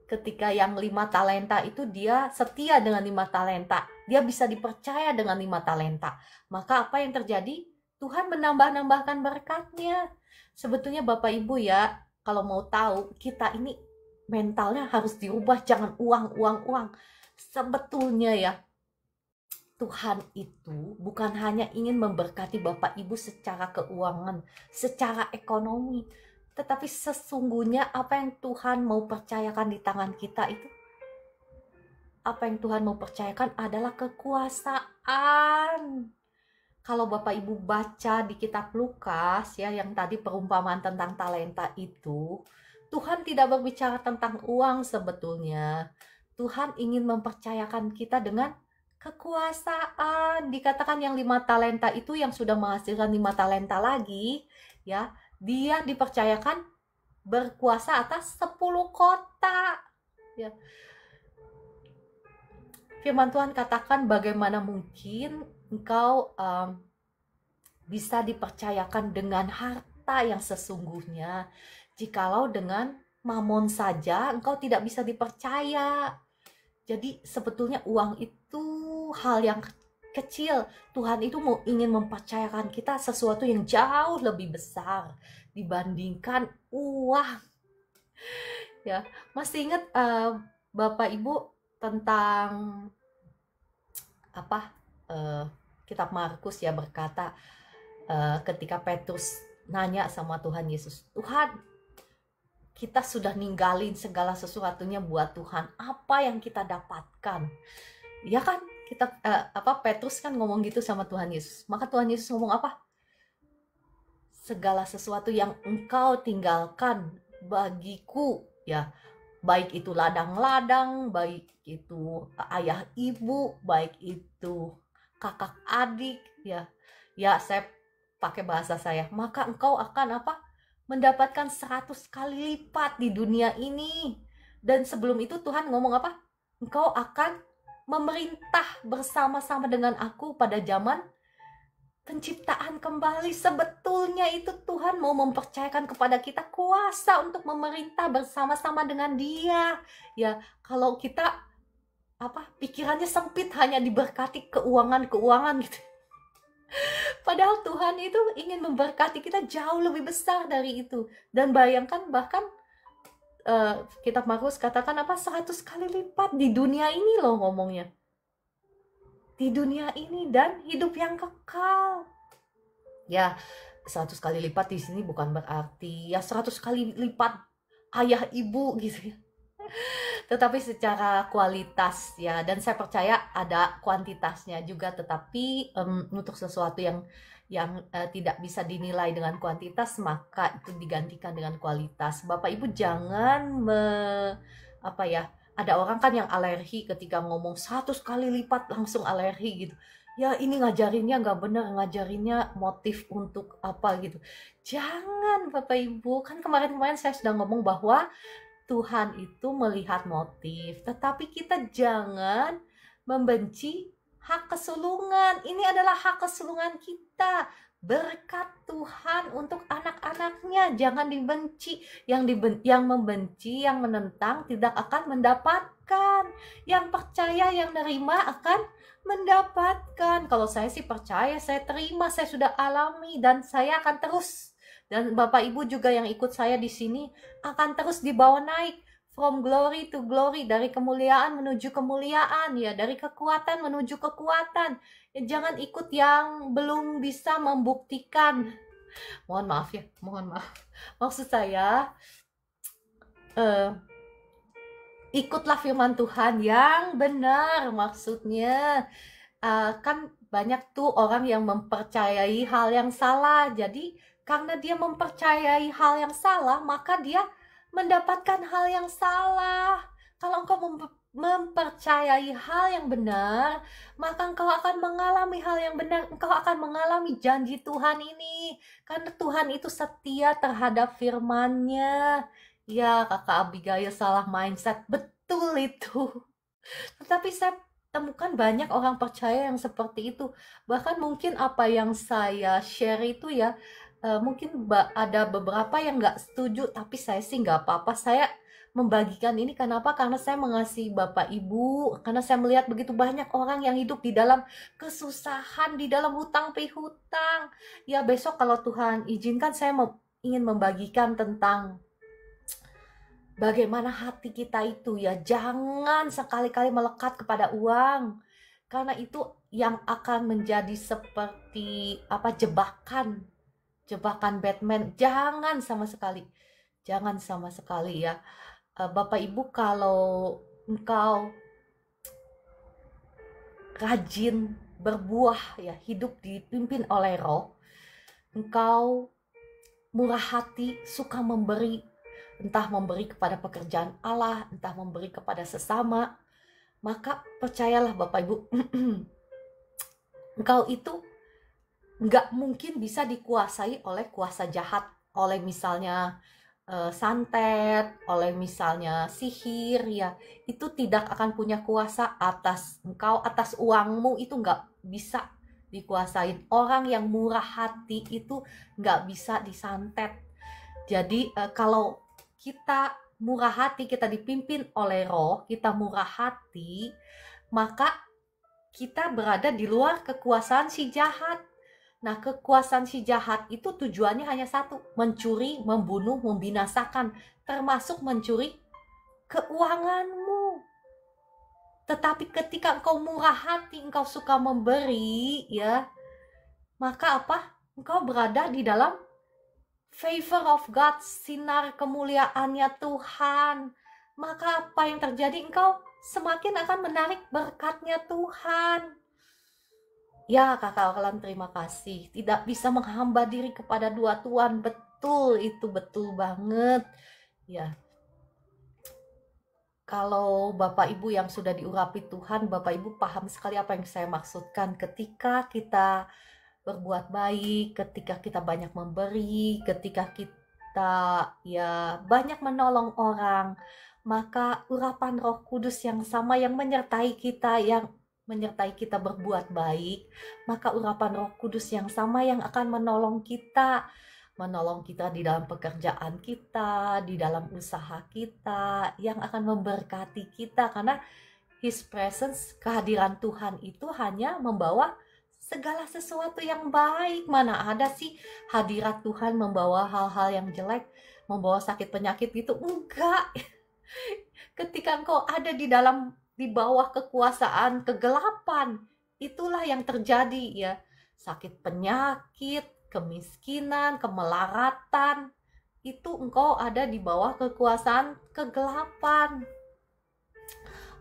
ketika yang 5 talenta itu dia setia dengan 5 talenta. Dia bisa dipercaya dengan 5 talenta. Maka apa yang terjadi? Tuhan menambah-nambahkan berkatnya. Sebetulnya Bapak Ibu ya, kalau mau tahu, kita ini mentalnya harus dirubah, jangan uang. Sebetulnya ya, Tuhan itu bukan hanya ingin memberkati Bapak Ibu secara keuangan, secara ekonomi, tetapi sesungguhnya apa yang Tuhan mau percayakan di tangan kita itu, apa yang Tuhan mau percayakan adalah kekuasaan. Kalau Bapak Ibu baca di kitab Lukas ya, yang tadi perumpamaan tentang talenta itu, Tuhan tidak berbicara tentang uang sebetulnya. Tuhan ingin mempercayakan kita dengan kekuasaan. Dikatakan yang 5 talenta itu yang sudah menghasilkan 5 talenta lagi, ya, dia dipercayakan berkuasa atas 10 kota. Ya. Firman Tuhan katakan, bagaimana mungkin engkau bisa dipercayakan dengan harta yang sesungguhnya, jikalau dengan mamon saja engkau tidak bisa dipercaya. Jadi sebetulnya uang itu hal yang kecil. Tuhan itu ingin mempercayakan kita sesuatu yang jauh lebih besar dibandingkan uang. Ya, masih ingat Bapak Ibu tentang apa? Kitab Markus ya berkata, ketika Petrus nanya sama Tuhan Yesus, Tuhan, kita sudah ninggalin segala sesuatunya buat Tuhan, apa yang kita dapatkan? Ya kan, kita Petrus kan ngomong gitu sama Tuhan Yesus. Maka Tuhan Yesus ngomong apa? Segala sesuatu yang engkau tinggalkan bagiku, ya, baik itu ladang-ladang, baik itu ayah ibu, baik itu kakak adik, ya saya pakai bahasa saya, maka engkau akan apa? Mendapatkan 100 kali lipat di dunia ini. Dan sebelum itu Tuhan ngomong apa? Engkau akan memerintah bersama-sama dengan aku pada zaman penciptaan kembali. Sebetulnya itu Tuhan mau mempercayakan kepada kita kuasa untuk memerintah bersama-sama dengan Dia. Ya, kalau kita pikirannya sempit, hanya diberkati keuangan gitu. Padahal Tuhan itu ingin memberkati kita jauh lebih besar dari itu. Dan bayangkan, bahkan kitab Markus katakan 100 kali lipat di dunia ini loh ngomongnya. Di dunia ini dan hidup yang kekal. Ya, 100 kali lipat di sini bukan berarti ya 100 kali lipat ayah ibu gitu ya. Tetapi secara kualitas ya, dan saya percaya ada kuantitasnya juga, tetapi untuk sesuatu yang tidak bisa dinilai dengan kuantitas, maka itu digantikan dengan kualitas. Bapak Ibu jangan ada orang kan yang alergi ketika ngomong 100 kali lipat langsung alergi gitu. Ya ini ngajarinnya nggak benar, ngajarinnya motif untuk apa gitu. Jangan Bapak Ibu, kan kemarin saya sudah ngomong bahwa Tuhan itu melihat motif, tetapi kita jangan membenci hak kesulungan. Ini adalah hak kesulungan kita, berkat Tuhan untuk anak-anaknya. Jangan dibenci. Yang membenci, yang menentang tidak akan mendapatkan. Yang percaya, yang nerima akan mendapatkan. Kalau saya sih percaya, saya terima, saya sudah alami, dan saya akan terus. Dan Bapak Ibu juga yang ikut saya di sini akan terus dibawa naik from glory to glory, dari kemuliaan menuju kemuliaan, ya, dari kekuatan menuju kekuatan. Ya, jangan ikut yang belum bisa membuktikan. Mohon maaf ya, mohon maaf. Maksud saya ikutlah firman Tuhan yang benar. Maksudnya kan banyak tuh orang yang mempercayai hal yang salah. Jadi karena dia mempercayai hal yang salah, maka dia mendapatkan hal yang salah. Kalau engkau mempercayai hal yang benar, maka engkau akan mengalami hal yang benar. Engkau akan mengalami janji Tuhan ini. Karena Tuhan itu setia terhadap firman-Nya. Ya, kakak Abigail salah mindset. Betul itu. Tetapi saya temukan banyak orang percaya yang seperti itu. Bahkan mungkin apa yang saya share itu ya, mungkin ada beberapa yang nggak setuju, tapi saya sih nggak apa-apa. Saya membagikan ini kenapa? Karena saya mengasihi Bapak Ibu, karena saya melihat begitu banyak orang yang hidup di dalam kesusahan, di dalam hutang pihutang. Ya besok kalau Tuhan izinkan saya ingin membagikan tentang bagaimana hati kita itu ya. Jangan sekali-kali melekat kepada uang, karena itu yang akan menjadi seperti jebakan Batman. Jangan sama sekali ya. Bapak Ibu, kalau engkau rajin berbuah ya, hidup dipimpin oleh Roh, engkau murah hati, suka memberi, entah memberi kepada pekerjaan Allah, entah memberi kepada sesama, maka percayalah Bapak Ibu, engkau itu nggak mungkin bisa dikuasai oleh kuasa jahat, oleh misalnya santet, oleh misalnya sihir ya. Itu tidak akan punya kuasa atas engkau, atas uangmu. Itu nggak bisa dikuasain. Orang yang murah hati itu nggak bisa disantet. Jadi kalau kita murah hati, kita dipimpin oleh Roh, kita murah hati, maka kita berada di luar kekuasaan si jahat. Nah, kekuasaan si jahat itu tujuannya hanya satu, mencuri, membunuh, membinasakan, termasuk mencuri keuanganmu. Tetapi ketika engkau murah hati, engkau suka memberi, ya, maka apa? Engkau berada di dalam favor of God, sinar kemuliaannya Tuhan. Maka apa yang terjadi? Engkau semakin akan menarik berkatnya Tuhan. Ya kakak Orlan, terima kasih. Tidak bisa menghamba diri kepada dua tuan. Betul, itu betul banget. Ya. Kalau Bapak Ibu yang sudah diurapi Tuhan, Bapak Ibu paham sekali apa yang saya maksudkan. Ketika kita berbuat baik, ketika kita banyak memberi, ketika kita ya banyak menolong orang, maka urapan Roh Kudus yang sama yang menyertai kita, berbuat baik, maka urapan Roh Kudus yang sama yang akan menolong kita di dalam pekerjaan kita, di dalam usaha kita, yang akan memberkati kita. Karena His presence, kehadiran Tuhan itu hanya membawa segala sesuatu yang baik. Mana ada sih hadirat Tuhan membawa hal-hal yang jelek, membawa sakit penyakit gitu? Enggak. Ketika engkau ada di bawah kekuasaan kegelapan, itulah yang terjadi ya. Sakit penyakit, kemiskinan, kemelaratan, itu engkau ada di bawah kekuasaan kegelapan.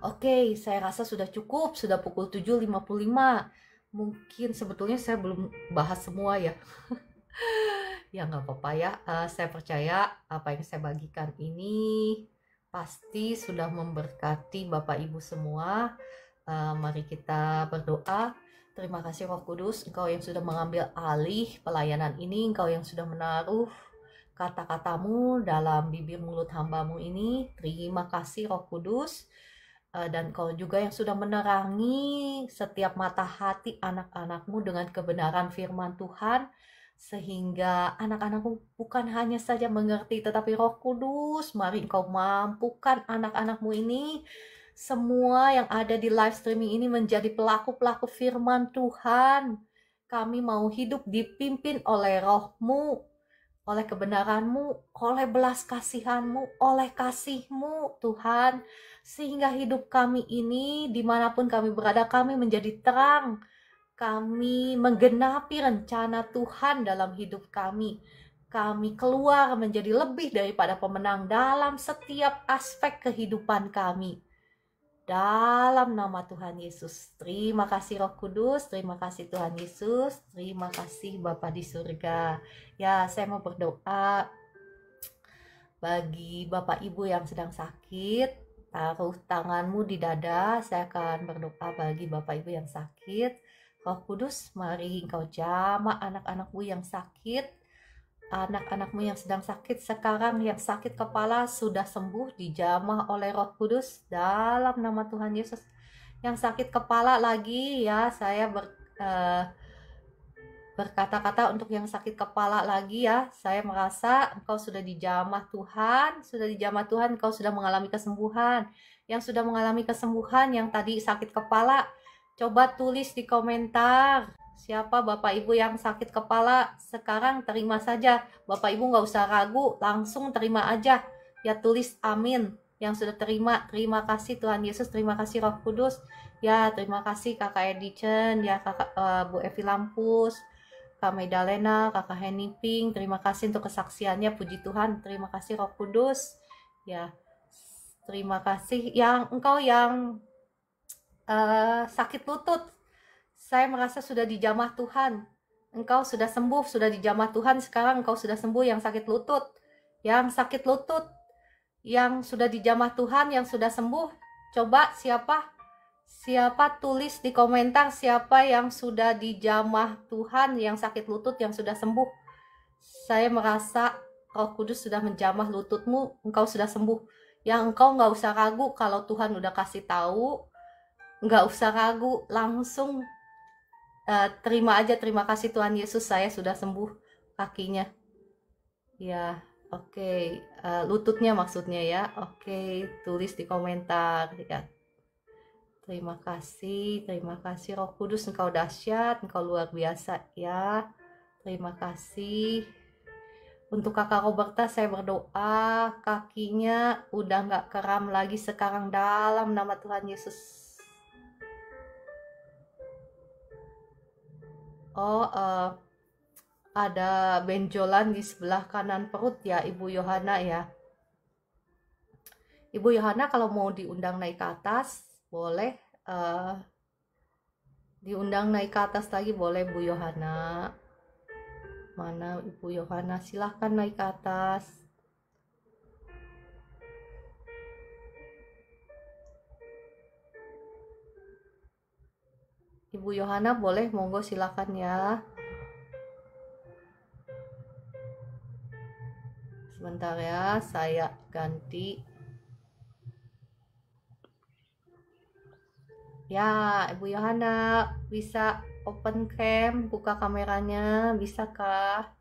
Oke, saya rasa sudah cukup, sudah pukul 7.55. Mungkin sebetulnya saya belum bahas semua ya. Ya nggak apa-apa ya, saya percaya apa yang saya bagikan ini pasti sudah memberkati Bapak Ibu semua. Mari kita berdoa. Terima kasih Roh Kudus, Engkau yang sudah mengambil alih pelayanan ini, Engkau yang sudah menaruh kata-katamu dalam bibir mulut hambamu ini. Terima kasih Roh Kudus. Dan Engkau juga yang sudah menerangi setiap mata hati anak-anakmu dengan kebenaran firman Tuhan, sehingga anak-anakmu bukan hanya saja mengerti, tetapi Roh Kudus, mari Engkau mampukan anak-anakmu ini, semua yang ada di live streaming ini menjadi pelaku-pelaku firman Tuhan. Kami mau hidup dipimpin oleh Roh-Mu, oleh kebenaran-Mu, oleh belas kasihan-Mu, oleh kasih-Mu Tuhan. Sehingga hidup kami ini, dimanapun kami berada, kami menjadi terang. Kami menggenapi rencana Tuhan dalam hidup kami. kami keluar menjadi lebih daripada pemenang dalam setiap aspek kehidupan kami. Dalam nama Tuhan Yesus. Terima kasih Roh Kudus, terima kasih Tuhan Yesus, terima kasih Bapa di surga. Ya, saya mau berdoa bagi Bapak Ibu yang sedang sakit. Taruh tanganmu di dada, saya akan berdoa bagi Bapak Ibu yang sakit. Roh Kudus, mari Engkau jamah anak-anakmu yang sakit. Anak-anakmu yang sedang sakit sekarang, yang sakit kepala sudah sembuh, dijamah oleh Roh Kudus dalam nama Tuhan Yesus. Yang sakit kepala lagi ya, saya berkata-kata untuk yang sakit kepala lagi ya. Saya merasa engkau sudah dijamah Tuhan, engkau sudah mengalami kesembuhan. Yang sudah mengalami kesembuhan, yang tadi sakit kepala, coba tulis di komentar. Siapa Bapak Ibu yang sakit kepala sekarang, terima saja. Bapak Ibu nggak usah ragu, langsung terima aja. Ya, tulis amin. Yang sudah terima kasih Tuhan Yesus, terima kasih Roh Kudus. Ya, terima kasih Kakak Edichen, ya Kakak Bu Evi Lampus, Kak Medalena, Kakak Henny Ping, terima kasih untuk kesaksiannya, puji Tuhan. Terima kasih Roh Kudus. Ya, terima kasih yang engkau yang sakit lutut. Saya merasa sudah dijamah Tuhan. Engkau sudah sembuh, sudah dijamah Tuhan. Sekarang engkau sudah sembuh yang sakit lutut. Yang sakit lutut, yang sudah dijamah Tuhan, yang sudah sembuh. Coba siapa tulis di komentar siapa yang sudah dijamah Tuhan, yang sakit lutut, yang sudah sembuh. Saya merasa Roh Kudus sudah menjamah lututmu, engkau sudah sembuh. Yang engkau nggak usah ragu, kalau Tuhan udah kasih tahu, nggak usah ragu, langsung terima aja. Terima kasih Tuhan Yesus, saya sudah sembuh kakinya. Ya, oke. Lututnya maksudnya ya. Oke, tulis di komentar ya. Terima kasih Roh Kudus, engkau dahsyat, engkau luar biasa ya. Terima kasih. Untuk kakak Roberta saya berdoa, kakinya udah nggak kram lagi sekarang dalam nama Tuhan Yesus. Oh, ada benjolan di sebelah kanan perut ya Ibu Yohana ya. Ibu Yohana kalau mau diundang naik ke atas, boleh. Diundang naik ke atas lagi boleh Bu Yohana. Mana Ibu Yohana? Silahkan naik ke atas. Ibu Yohana boleh, monggo silakan ya. Sebentar ya, saya ganti. Ya, Ibu Yohana bisa open cam, buka kameranya, bisakah?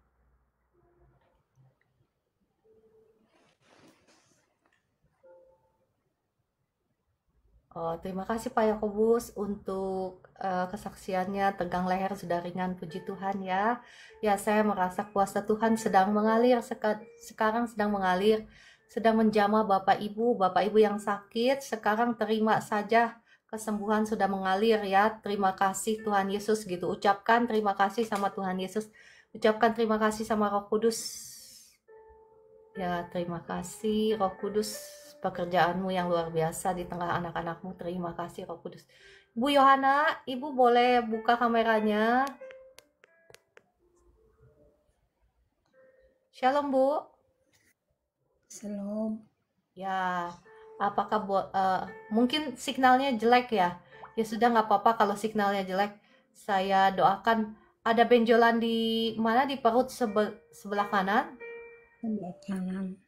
Oh, terima kasih Pak Yakobus untuk kesaksiannya. Tegang leher sudah ringan, puji Tuhan ya. Ya, saya merasa kuasa Tuhan sedang mengalir, sekarang sedang mengalir, sedang menjamah Bapak Ibu yang sakit. Sekarang terima saja, kesembuhan sudah mengalir ya. Terima kasih Tuhan Yesus gitu. Ucapkan terima kasih sama Tuhan Yesus. Ucapkan terima kasih sama Roh Kudus. Ya, terima kasih Roh Kudus, pekerjaanmu yang luar biasa di tengah anak-anakmu. Terima kasih Roh Kudus. Bu Yohana, Ibu boleh buka kameranya. Shalom Bu. Shalom. Ya, apakah mungkin signalnya jelek ya? Ya sudah, nggak apa-apa kalau signalnya jelek. Saya doakan ada benjolan di mana, di perut sebelah kanan. Sebelah kanan.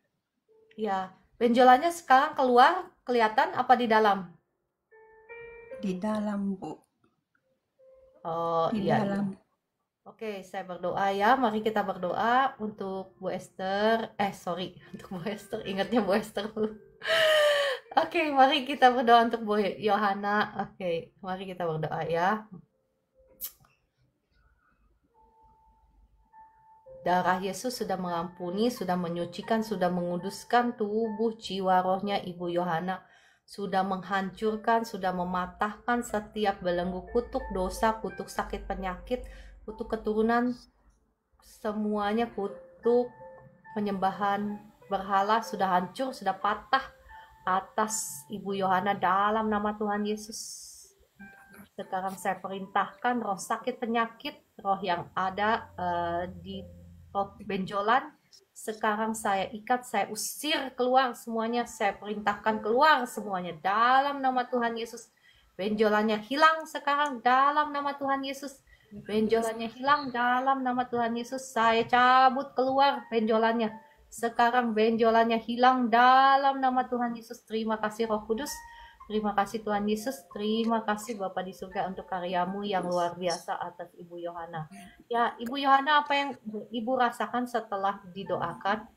Ya, benjolannya sekarang keluar, kelihatan apa di dalam? Di dalam, Bu. Oh, Di iya. dalam. Oke, saya berdoa ya. Mari kita berdoa untuk Bu Esther. Sorry, untuk Bu Esther. Ingatnya Bu Esther. Oke, mari kita berdoa untuk Bu Yohana. Oke, mari kita berdoa ya. Darah Yesus sudah mengampuni, sudah menyucikan, sudah menguduskan tubuh, jiwa, rohnya Ibu Yohana. Sudah menghancurkan, sudah mematahkan setiap belenggu kutuk dosa, kutuk sakit penyakit, kutuk keturunan, semuanya untuk penyembahan berhala sudah hancur, sudah patah atas Ibu Yohana dalam nama Tuhan Yesus. Sekarang saya perintahkan roh sakit penyakit, roh yang ada di roh benjolan, sekarang saya ikat, saya usir keluar semuanya, saya perintahkan keluar semuanya dalam nama Tuhan Yesus. Benjolannya hilang sekarang dalam nama Tuhan Yesus. Benjolannya hilang dalam nama Tuhan Yesus. Saya cabut keluar benjolannya. Sekarang benjolannya hilang dalam nama Tuhan Yesus. Terima kasih Roh Kudus. Terima kasih Tuhan Yesus, terima kasih Bapa di surga untuk karyamu yang luar biasa atas Ibu Yohana. Ya, Ibu Yohana, apa yang Ibu rasakan setelah didoakan?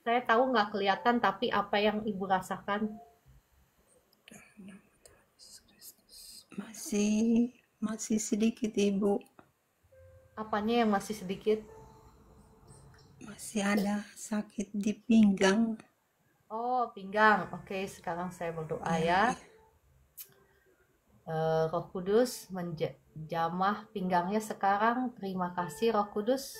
Saya tahu nggak kelihatan, tapi apa yang Ibu rasakan? Masih sedikit Ibu. Apanya yang masih sedikit? Masih ada sakit di pinggang. Oh, pinggang. Oke, sekarang saya berdoa ya. Roh Kudus menjamah pinggangnya sekarang. Terima kasih Roh Kudus.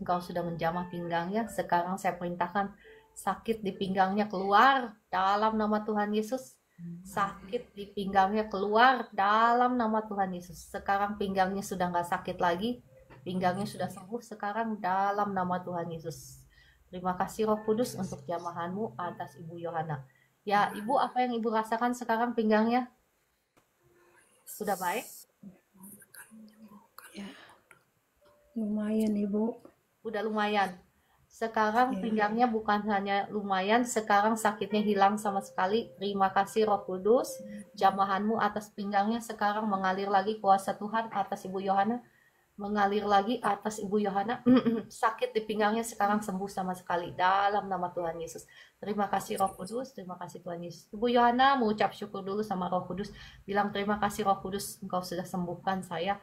Engkau sudah menjamah pinggangnya. Sekarang saya perintahkan sakit di pinggangnya keluar dalam nama Tuhan Yesus. Sakit di pinggangnya keluar dalam nama Tuhan Yesus. Sekarang pinggangnya sudah nggak sakit lagi. Pinggangnya sudah sembuh sekarang dalam nama Tuhan Yesus. Terima kasih Roh Kudus untuk jamahanmu atas Ibu Yohana. Ya, Ibu, apa yang Ibu rasakan sekarang pinggangnya? Sudah baik? Ya, lumayan Ibu. Udah lumayan. Sekarang pinggangnya bukan hanya lumayan, sekarang sakitnya hilang sama sekali. Terima kasih Roh Kudus. Jamahanmu atas pinggangnya sekarang mengalir lagi kuasa Tuhan atas Ibu Yohana. Mengalir lagi atas Ibu Yohana. Sakit di pinggangnya sekarang sembuh sama sekali dalam nama Tuhan Yesus. Terima kasih Roh Kudus, terima kasih Tuhan Yesus. Ibu Yohana mengucap syukur dulu sama Roh Kudus, bilang terima kasih Roh Kudus, Engkau sudah sembuhkan saya,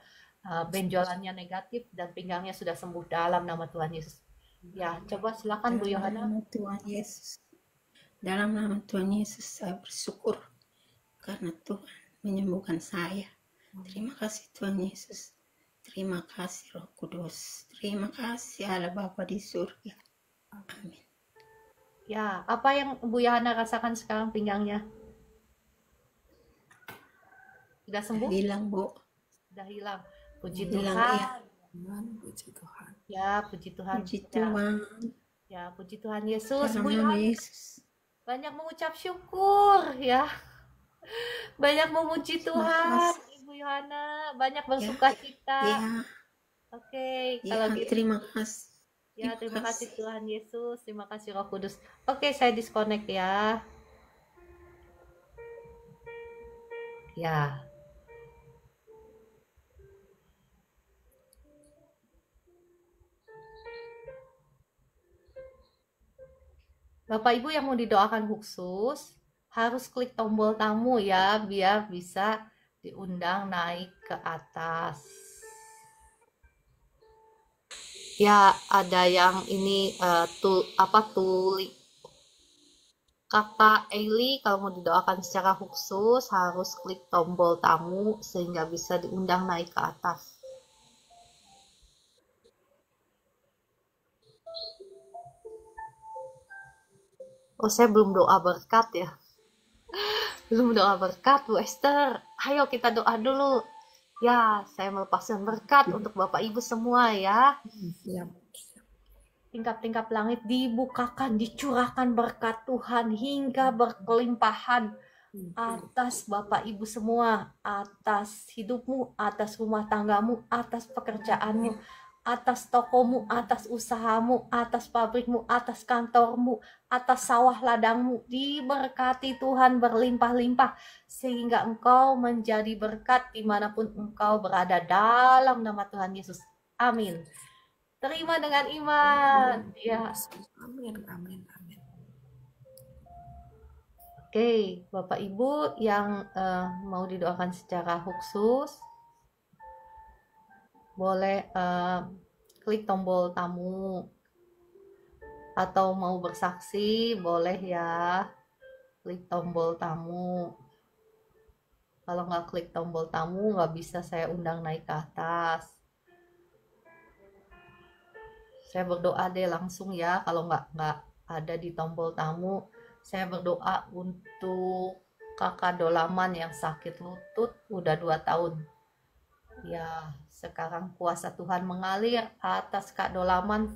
benjolannya negatif dan pinggangnya sudah sembuh dalam nama Tuhan Yesus. Ya, coba silakan Bu Yohana. Dalam nama Tuhan Yesus. Dalam nama Tuhan Yesus saya bersyukur karena Tuhan menyembuhkan saya. Terima kasih Tuhan Yesus. Terima kasih Roh Kudus. Terima kasih Allah Bapa di surga. Amin. Ya, apa yang Bu Yohana rasakan sekarang pinggangnya? Sudah sembuh? Hilang Bu. Sudah hilang. Puji Hilang, Tuhan. iya. Puji Tuhan. Ya, puji Tuhan. Puji Tuhan. Ya, puji Tuhan Yesus. Dalam Bu nama Yohana Yesus. banyak mengucap syukur ya. Banyak memuji Tuhan, Ibu Yohana, banyak bersuka cita. Ya. Oke, Ya, kalau gitu. terima kasih. Ya, terima kasih Tuhan Yesus, terima kasih Roh Kudus. Oke, saya disconnect ya. Ya. Bapak Ibu yang mau didoakan khusus, harus klik tombol tamu ya, biar bisa diundang naik ke atas. Ya, ada yang ini tuli. Kakak Eili, kalau mau didoakan secara khusus harus klik tombol tamu sehingga bisa diundang naik ke atas. Oh, saya belum doa berkat ya. Belum doa berkat, Bu Esther. Ayo kita doa dulu. Ya, saya melepaskan berkat untuk Bapak Ibu semua ya. Tingkap-tingkap langit dibukakan, dicurahkan berkat Tuhan hingga berkelimpahan atas Bapak Ibu semua, atas hidupmu, atas rumah tanggamu, atas pekerjaanmu, atas tokomu, atas usahamu, atas pabrikmu, atas kantormu, atas sawah ladangmu, diberkati Tuhan berlimpah-limpah, sehingga engkau menjadi berkat dimanapun engkau berada dalam nama Tuhan Yesus. Amin. Terima dengan iman. Ya. Amin, amin, amin. Oke, Bapak Ibu yang mau didoakan secara khusus, boleh klik tombol tamu, atau mau bersaksi boleh ya, klik tombol tamu. Kalau nggak klik tombol tamu nggak bisa saya undang naik ke atas. Saya berdoa deh langsung ya, kalau nggak ada di tombol tamu. Saya berdoa untuk kakak Dolaman yang sakit lutut udah 2 tahun. Ya, sekarang kuasa Tuhan mengalir atas Kak Dolaman.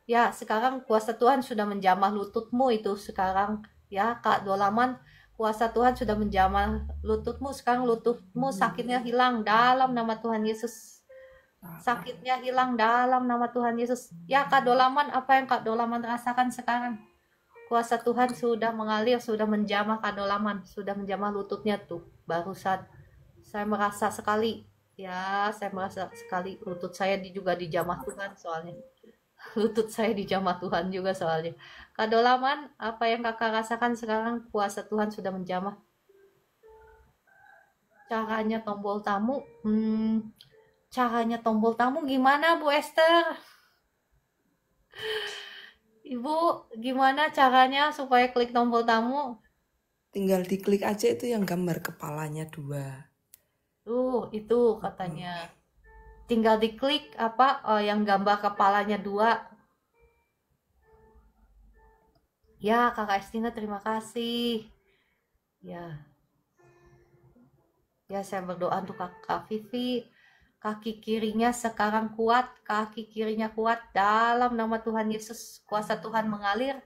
Ya, sekarang kuasa Tuhan sudah menjamah lututmu itu sekarang. Ya, Kak Dolaman, kuasa Tuhan sudah menjamah lututmu. Sekarang lututmu sakitnya hilang dalam nama Tuhan Yesus. Sakitnya hilang dalam nama Tuhan Yesus. Ya, Kak Dolaman, apa yang Kak Dolaman rasakan sekarang? Kuasa Tuhan sudah mengalir, sudah menjamah Kak Dolaman, sudah menjamah lututnya tuh. Barusan saya merasa sekali, ya, saya merasa sekali lutut saya juga dijamah Tuhan soalnya. Lutut saya dijamah Tuhan juga soalnya. Kak Dolaman, apa yang kakak rasakan sekarang? Kuasa Tuhan sudah menjamah. Caranya tombol tamu, caranya tombol tamu gimana Bu Esther? Ibu, gimana caranya supaya klik tombol tamu? Tinggal diklik aja itu yang gambar kepalanya 2. Itu katanya. Tinggal diklik apa yang gambar kepalanya 2. Ya, Kakak Estina terima kasih. Ya. Ya, saya berdoa untuk Kakak Vivi. Kaki kirinya sekarang kuat, kaki kirinya kuat dalam nama Tuhan Yesus. Kuasa Tuhan mengalir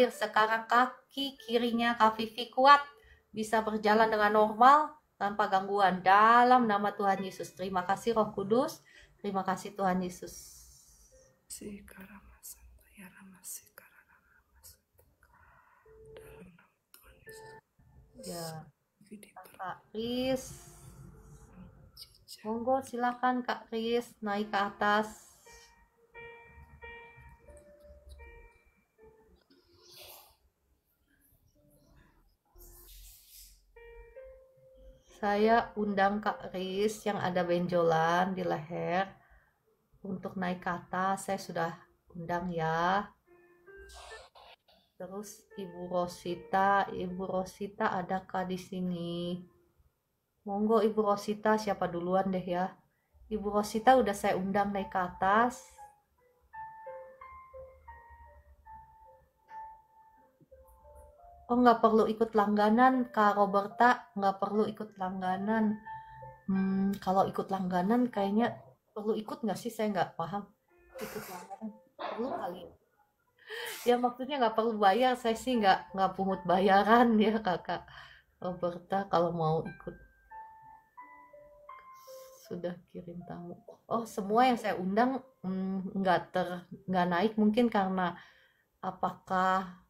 sekarang kaki kirinya Kak Vivi kuat, bisa berjalan dengan normal tanpa gangguan dalam nama Tuhan Yesus. Terima kasih Roh Kudus, terima kasih Tuhan Yesus. Ya, Kak Kris, monggo silakan Kak Kris naik ke atas. Saya undang Kak Kris yang ada benjolan di leher untuk naik ke atas. Saya sudah undang ya. Terus Ibu Rosita adakah di sini? Monggo Ibu Rosita, siapa duluan deh ya? Ibu Rosita udah saya undang naik ke atas. Oh, nggak perlu ikut langganan, Kak Roberta, nggak perlu ikut langganan. Kalau ikut langganan kayaknya perlu ikut nggak sih? Saya nggak paham. Ikut langganan perlu kali ya? Ya maksudnya nggak perlu bayar, saya sih nggak pungut bayaran ya Kakak Roberta kalau mau ikut. Sudah kirim tamu. Oh, semua yang saya undang nggak naik mungkin karena apakah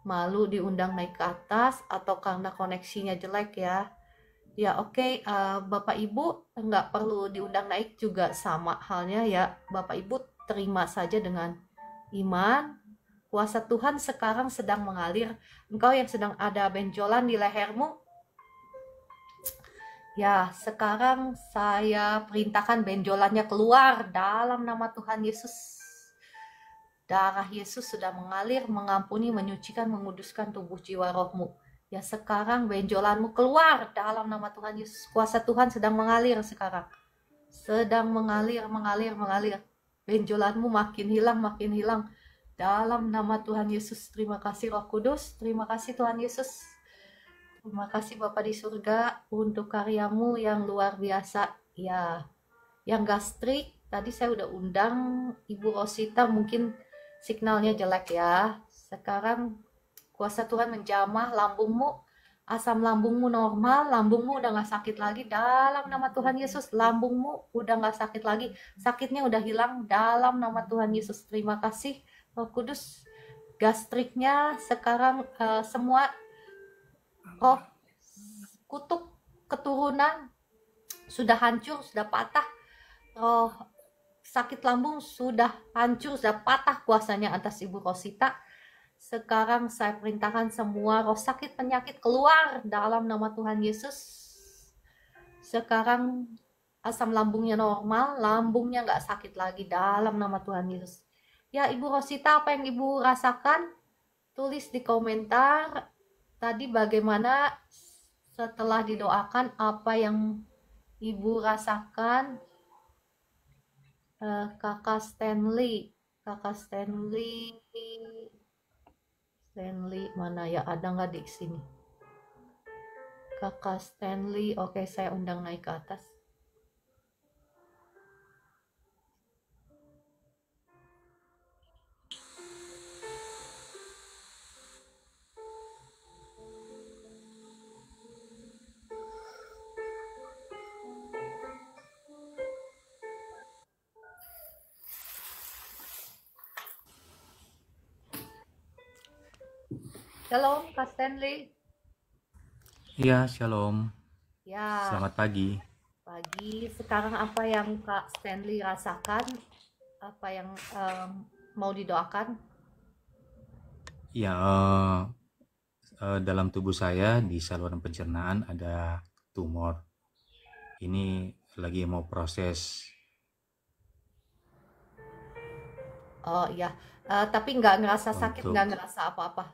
malu diundang naik ke atas atau karena koneksinya jelek ya. Ya oke, Bapak Ibu nggak perlu diundang naik juga sama halnya ya. Bapak Ibu terima saja dengan iman. Kuasa Tuhan sekarang sedang mengalir. Engkau yang sedang ada benjolan di lehermu, ya sekarang saya perintahkan benjolannya keluar dalam nama Tuhan Yesus. Darah Yesus sudah mengalir, mengampuni, menyucikan, menguduskan tubuh jiwa rohmu. Ya sekarang benjolanmu keluar dalam nama Tuhan Yesus. Kuasa Tuhan sedang mengalir sekarang. Sedang mengalir. Benjolanmu makin hilang. Dalam nama Tuhan Yesus. Terima kasih Roh Kudus. Terima kasih Tuhan Yesus. Terima kasih Bapa di surga untuk karyamu yang luar biasa. Ya, yang gastrik tadi saya udah undang Ibu Rosita, mungkin signalnya jelek ya. Sekarang kuasa Tuhan menjamah lambungmu, asam lambungmu normal, lambungmu udah gak sakit lagi dalam nama Tuhan Yesus. Lambungmu udah gak sakit lagi, sakitnya udah hilang dalam nama Tuhan Yesus. Terima kasih Roh Kudus. Gastriknya sekarang semua roh kutuk keturunan sudah hancur, sudah patah. Roh sakit lambung sudah hancur, sudah patah kuasanya atas Ibu Rosita. Sekarang saya perintahkan semua roh sakit penyakit keluar dalam nama Tuhan Yesus. Sekarang asam lambungnya normal, lambungnya nggak sakit lagi dalam nama Tuhan Yesus. Ya Ibu Rosita, apa yang Ibu rasakan? Tulis di komentar tadi bagaimana setelah didoakan, apa yang Ibu rasakan. Kakak Stanley, Kakak Stanley. Stanley mana ya? Ada nggak di sini? Kakak Stanley. Oke, saya undang naik ke atas. Shalom, Kak Stanley. Iya, shalom. Ya, Selamat pagi. pagi. Sekarang apa yang Kak Stanley rasakan? Apa yang mau didoakan? Ya, dalam tubuh saya di saluran pencernaan ada tumor. Ini lagi mau proses. Oh iya, tapi nggak ngerasa sakit, Untuk- nggak ngerasa apa-apa.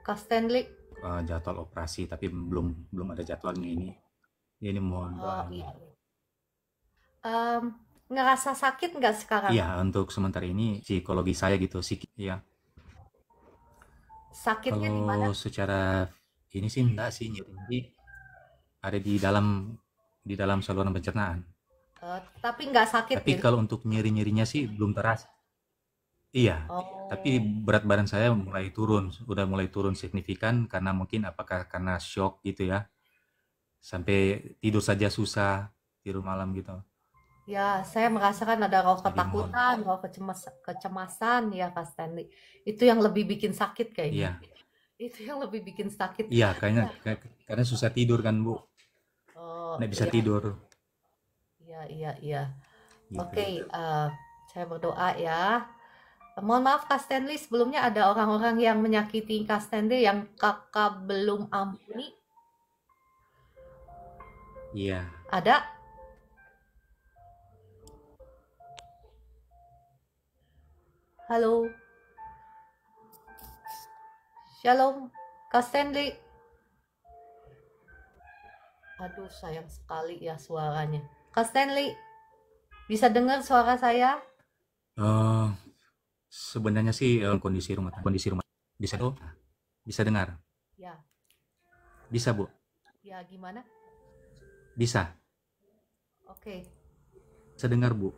Kak Stanley. Jadwal operasi, tapi belum ada jadwalnya ini. Ini mohon Oh doanya. iya. Ngerasa sakit nggak sekarang? Iya, untuk sementara ini psikologi saya gitu, ya. Sakitnya di mana? Kalau secara ini sih enggak sih, nyeri ada di dalam saluran pencernaan. Tapi nggak sakit Tapi gitu. kalau untuk nyeri-nyerinya sih belum terasa. Iya, Oh, tapi berat badan saya udah mulai turun signifikan karena mungkin apakah karena shock gitu ya. Sampai tidur saja susah, tidur malam gitu. ya saya merasakan ada roh Jadi mohon. ketakutan, roh kecemasan ya Kak Stanley. Itu yang lebih bikin sakit kayaknya. Iya, Itu yang lebih bikin sakit. iya kayaknya karena susah tidur kan Bu, Oh nggak bisa iya, tidur iya. gitu. Oke, saya berdoa ya. Mohon maaf Kak Stanley, sebelumnya ada orang-orang yang menyakiti Kak Stanley yang kakak belum ampuni. Iya, Ada? Halo? Shalom, Kak Stanley. Aduh, sayang sekali ya suaranya. Kak Stanley, bisa dengar suara saya? Eh, sebenarnya sih kondisi rumah bisa bisa dengar, Ya, bisa Bu, ya gimana? bisa Oke. bisa dengar Bu.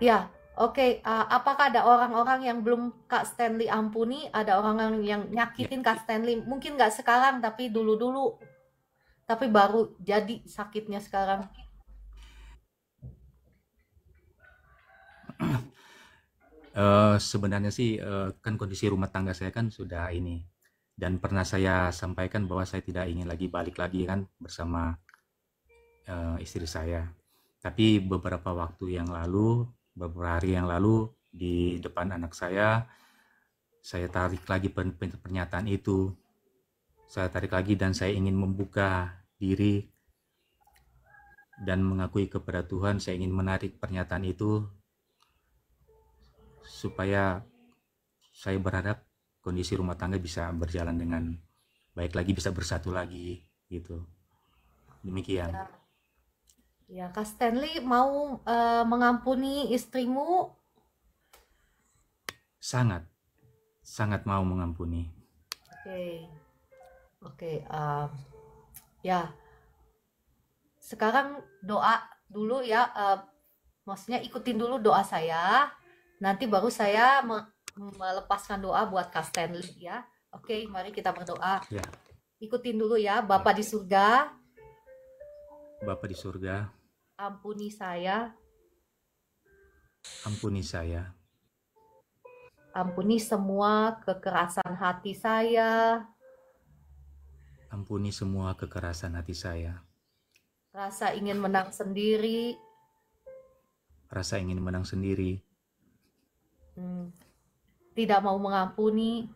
Ya, oke. Apakah ada orang-orang yang belum Kak Stanley ampuni? Ada orang yang nyakitin Kak Stanley? Mungkin nggak sekarang, tapi dulu-dulu. Tapi baru jadi sakitnya sekarang. Sebenarnya sih kan kondisi rumah tangga saya kan sudah ini, dan pernah saya sampaikan bahwa saya tidak ingin lagi balik lagi kan bersama istri saya. Tapi beberapa hari yang lalu di depan anak saya tarik lagi pernyataan itu. Saya tarik lagi dan saya ingin membuka diri dan mengakui kepada Tuhan, saya ingin menarik pernyataan itu supaya saya berharap kondisi rumah tangga bisa berjalan dengan baik lagi, bisa bersatu lagi gitu. Demikian. Ya, Kak Stanley mau mengampuni istrimu? Sangat mau mengampuni. Oke. Ya, sekarang doa dulu ya. Maksudnya ikutin dulu doa saya. Nanti baru saya melepaskan doa buat Kak Stanley ya. Oke, mari kita berdoa. Ya. Ikutin dulu ya, Bapa di surga. Bapa di surga, Ampuni saya. ampuni saya. Ampuni semua kekerasan hati saya. Ampuni semua kekerasan hati saya. Rasa ingin menang sendiri. Rasa ingin menang sendiri. Tidak mau mengampuni.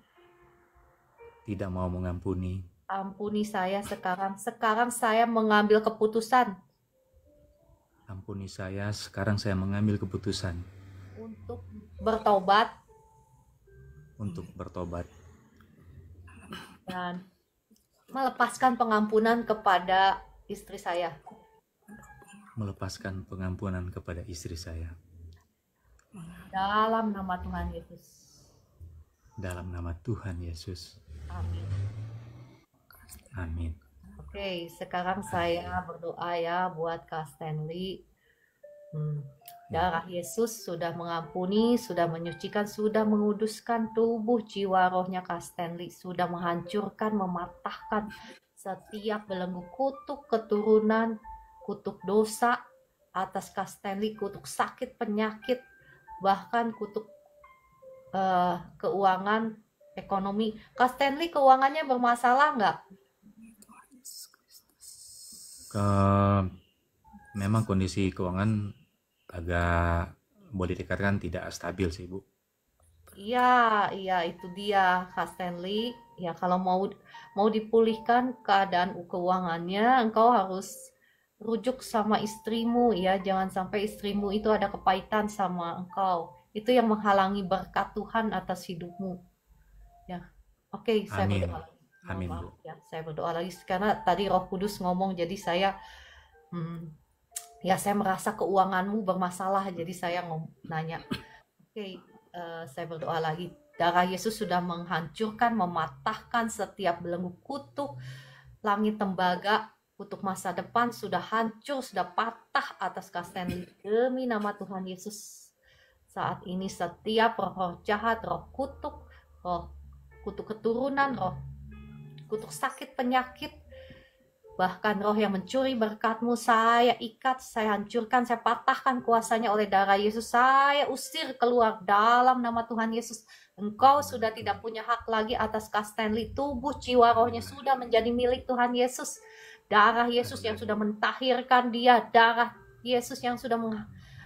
Tidak mau mengampuni. Ampuni saya sekarang. Sekarang saya mengambil keputusan. Ampuni saya, sekarang saya mengambil keputusan. Untuk bertobat. Untuk bertobat. Dan melepaskan pengampunan kepada istri saya. Melepaskan pengampunan kepada istri saya. Dalam nama Tuhan Yesus. Dalam nama Tuhan Yesus. Amin. Amin. Oke, sekarang saya berdoa ya buat Kak Stanley. Darah Yesus sudah mengampuni, sudah menyucikan, sudah menguduskan tubuh, jiwa, rohnya Kak Stanley. Sudah menghancurkan, mematahkan setiap belenggu kutuk keturunan, kutuk dosa atas Kak Stanley, kutuk sakit, penyakit, bahkan kutuk keuangan, ekonomi. Kak Stanley keuangannya bermasalah nggak? Memang kondisi keuangan agak boleh dikatakan tidak stabil sih, Bu. Iya, itu dia Kak Stanley. Ya, kalau mau dipulihkan keadaan keuangannya, engkau harus rujuk sama istrimu ya. Jangan sampai istrimu itu ada kepahitan sama engkau. Itu yang menghalangi berkat Tuhan atas hidupmu. Ya. Oke, saya Amin. berdoa. Amin, Maaf Bu. ya, saya berdoa lagi karena tadi Roh Kudus ngomong, jadi saya ya saya merasa keuanganmu bermasalah, jadi saya nanya. Oke, saya berdoa lagi. Darah Yesus sudah menghancurkan, mematahkan setiap belenggu kutuk, langit tembaga, kutuk masa depan sudah hancur, sudah patah atas Kak Stanley. Demi nama Tuhan Yesus, saat ini setiap roh jahat, roh kutuk keturunan, roh kutuk sakit, penyakit, bahkan roh yang mencuri berkatmu, saya ikat, saya hancurkan, saya patahkan kuasanya oleh darah Yesus. Saya usir keluar dalam nama Tuhan Yesus. Engkau sudah tidak punya hak lagi atas Kak Stanley. Tubuh, jiwa, rohnya sudah menjadi milik Tuhan Yesus. Darah Yesus yang sudah mentahirkan dia, darah Yesus yang sudah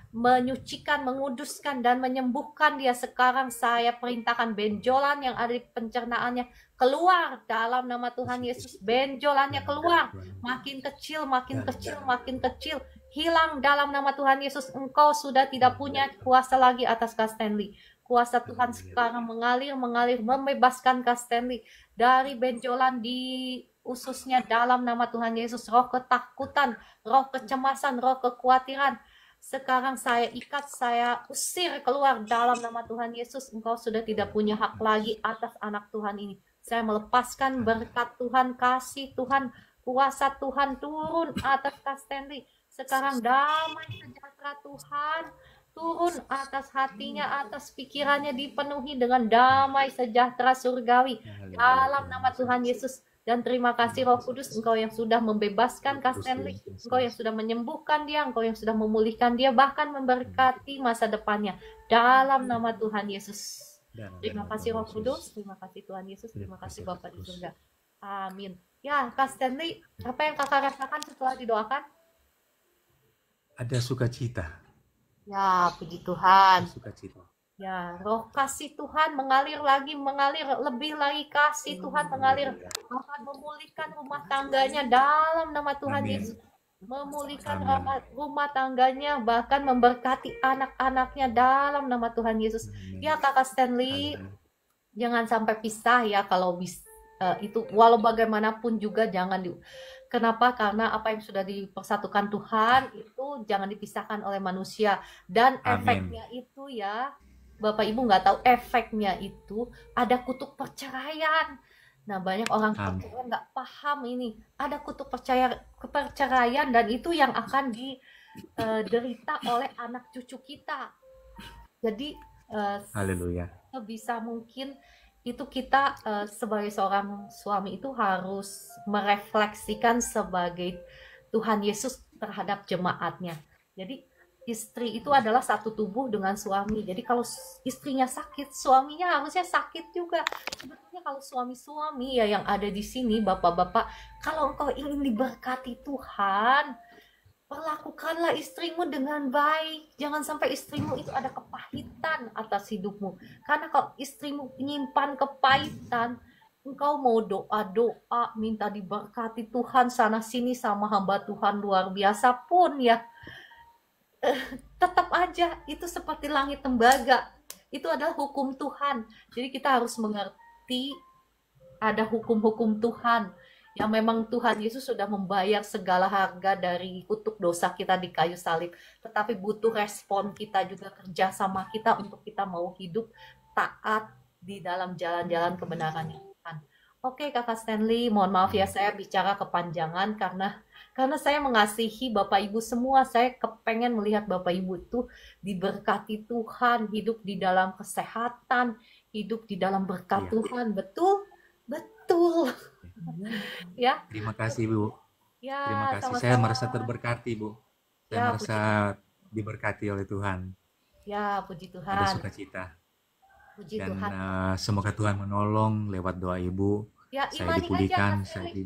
menyucikan, menguduskan, dan menyembuhkan dia. Sekarang saya perintahkan benjolan yang ada di pencernaannya keluar dalam nama Tuhan Yesus. Benjolannya keluar, makin kecil, makin kecil, makin kecil, hilang dalam nama Tuhan Yesus. Engkau sudah tidak punya kuasa lagi atas Kak Stanley. Kuasa Tuhan sekarang mengalir, membebaskan Kak Stanley dari benjolan di ususnya dalam nama Tuhan Yesus. Roh ketakutan, roh kecemasan, roh kekhawatiran, sekarang saya ikat, saya usir keluar dalam nama Tuhan Yesus. Engkau sudah tidak punya hak lagi atas anak Tuhan ini. Saya melepaskan berkat Tuhan, kasih Tuhan, kuasa Tuhan turun atas Kak Stanley. Sekarang damai sejahtera Tuhan turun atas hatinya, atas pikirannya, dipenuhi dengan damai sejahtera surgawi dalam nama Tuhan Yesus. Dan terima kasih Roh Kudus, Engkau yang sudah membebaskan Kak Stanley, Engkau yang sudah menyembuhkan dia, Engkau yang sudah memulihkan dia, bahkan memberkati masa depannya dalam nama Tuhan Yesus. Terima kasih Roh Kudus, terima kasih Tuhan Yesus, terima kasih Bapa di surga. Amin. Ya, Kak Stanley, apa yang Kakak rasakan setelah didoakan? Ada sukacita. Ya, puji Tuhan. Sukacita. Ya, roh kasih Tuhan mengalir lagi, mengalir lebih lagi, kasih Tuhan mengalir, bahkan memulihkan rumah tangganya dalam nama Tuhan Yesus. Memulihkan rumah tangganya, bahkan memberkati anak-anaknya dalam nama Tuhan Yesus. Ya Kakak Stanley, jangan sampai pisah ya, kalau itu walau bagaimanapun juga jangan Kenapa? Karena apa yang sudah dipersatukan Tuhan itu jangan dipisahkan oleh manusia. Dan efeknya itu ya, Bapak Ibu nggak tahu efeknya itu ada kutuk perceraian. Nah, banyak orang percaya nggak paham ini. Ada kutuk perceraian, dan itu yang akan diderita oleh anak cucu kita. Jadi, haleluya, sebisa mungkin itu kita sebagai seorang suami itu harus merefleksikan sebagai Tuhan Yesus terhadap jemaatnya. Jadi, istri itu adalah satu tubuh dengan suami. Jadi kalau istrinya sakit, suaminya harusnya sakit juga. Sebetulnya kalau suami-suami ya yang ada di sini, bapak-bapak, kalau engkau ingin diberkati Tuhan, perlakukanlah istrimu dengan baik. Jangan sampai istrimu itu ada kepahitan atas hidupmu. Karena kalau istrimu menyimpan kepahitan, engkau mau doa-doa, minta diberkati Tuhan sana-sini sama hamba Tuhan luar biasa pun ya, tetap aja itu seperti langit tembaga. Itu adalah hukum Tuhan. Jadi kita harus mengerti ada hukum-hukum Tuhan yang memang Tuhan Yesus sudah membayar segala harga dari kutuk dosa kita di kayu salib. Tetapi butuh respon kita juga, kerjasama kita untuk kita mau hidup taat di dalam jalan-jalan kebenarannya Tuhan. Oke Kakak Stanley, mohon maaf ya saya bicara kepanjangan karena saya mengasihi Bapak Ibu semua. Saya kepengen melihat Bapak Ibu itu diberkati Tuhan, hidup di dalam kesehatan, hidup di dalam berkat Iya. Tuhan. Betul? Betul. Ya, Terima kasih Bu. Terima ya, kasih. Saya merasa sama-sama. terberkati Bu. Saya Ya, merasa diberkati oleh Tuhan. puji Ada Tuhan. sukacita. Puji Dan Tuhan. semoga Tuhan menolong lewat doa Ibu. Ya, Saya imani aja dipulihkan. Kak Saya Stanley.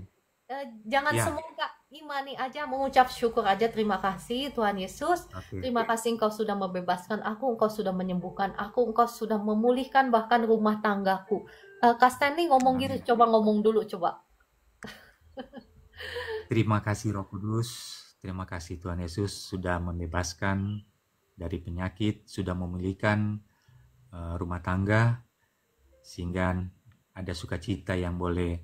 Jangan Ya. semoga, imani aja, mengucap syukur aja. Terima kasih Tuhan Yesus. Oke. Terima kasih Engkau sudah membebaskan aku, Engkau sudah menyembuhkan aku, Engkau sudah memulihkan bahkan rumah tanggaku. Kak Stanley ngomong gitu, Amin. coba ngomong dulu, coba. Terima kasih Roh Kudus. Terima kasih Tuhan Yesus sudah membebaskan dari penyakit, sudah memulihkan rumah tangga, sehingga ada sukacita yang boleh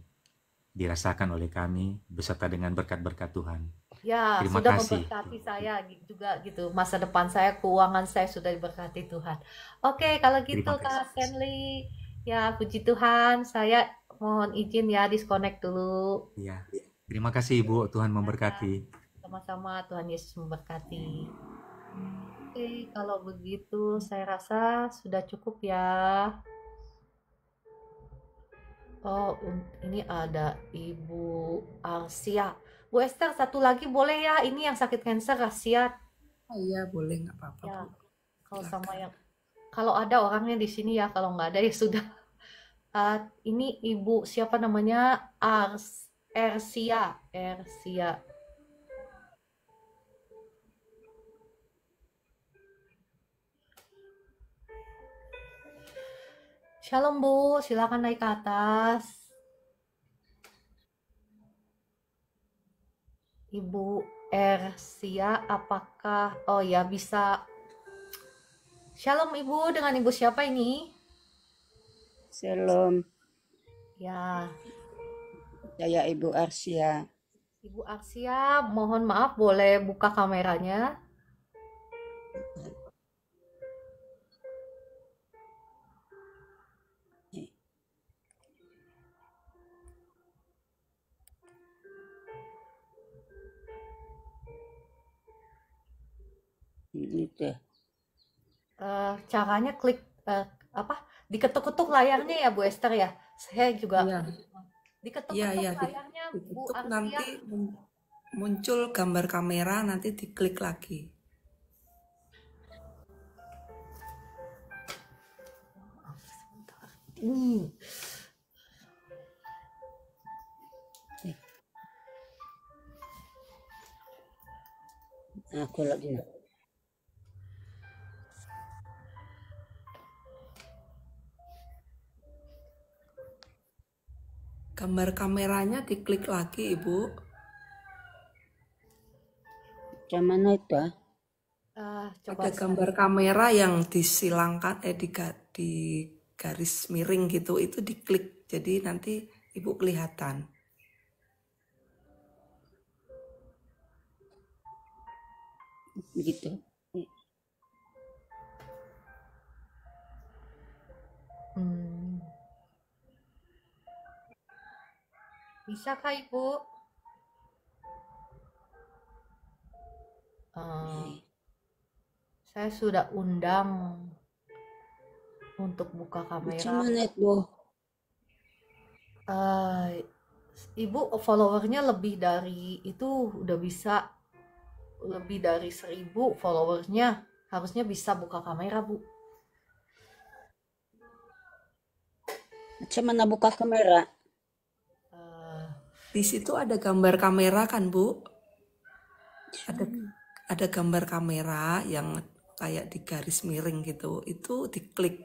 dirasakan oleh kami beserta dengan berkat-berkat Tuhan. Ya, Terima sudah kasih. memberkati saya juga gitu. Masa depan saya, keuangan saya sudah diberkati Tuhan. Oke, kalau gitu Terima Kak kasih. Stanley. Ya, puji Tuhan. Saya mohon izin ya disconnect dulu. Ya. Terima kasih Ibu, Tuhan memberkati. Sama-sama, Tuhan Yesus memberkati. Oke, kalau begitu saya rasa sudah cukup ya. Oh, ini ada Ibu Arsia. Bu Esther, satu lagi boleh ya? Ini yang sakit kanker Asia. Oh iya, boleh, nggak apa-apa, Ya, Bu. kalau Silakan. sama yang kalau ada orangnya di sini ya, kalau nggak ada ya sudah. Ini Ibu siapa namanya? Ersia. Shalom Bu, silakan naik ke atas. Ibu Ersia, apakah? Oh ya, bisa. Shalom Ibu, dengan Ibu siapa ini? Shalom, Ya, saya Ibu Arsia. Ibu Arsia, mohon maaf boleh buka kameranya? Itu. Caranya klik diketuk-ketuk layarnya ya Bu Esther ya. Saya juga Iya. diketuk-ketuk Iya, layarnya Bu diketuk Arsia. nanti muncul gambar kamera, nanti diklik lagi. Aku lagi. Gambar kameranya diklik lagi, Ibu. Macam mana itu? Coba Ada gambar kamera yang disilangkan, di garis miring gitu, itu diklik. Jadi nanti Ibu kelihatan. Begitu. Bisa kah Ibu? Saya sudah undang untuk buka kamera. Macam mana itu? Ibu followernya lebih dari itu, udah bisa lebih dari 1000 followersnya, harusnya bisa buka kamera Bu. Macam mana buka kamera? Di situ ada gambar kamera kan Bu? Ada gambar kamera yang kayak di garis miring gitu, itu diklik,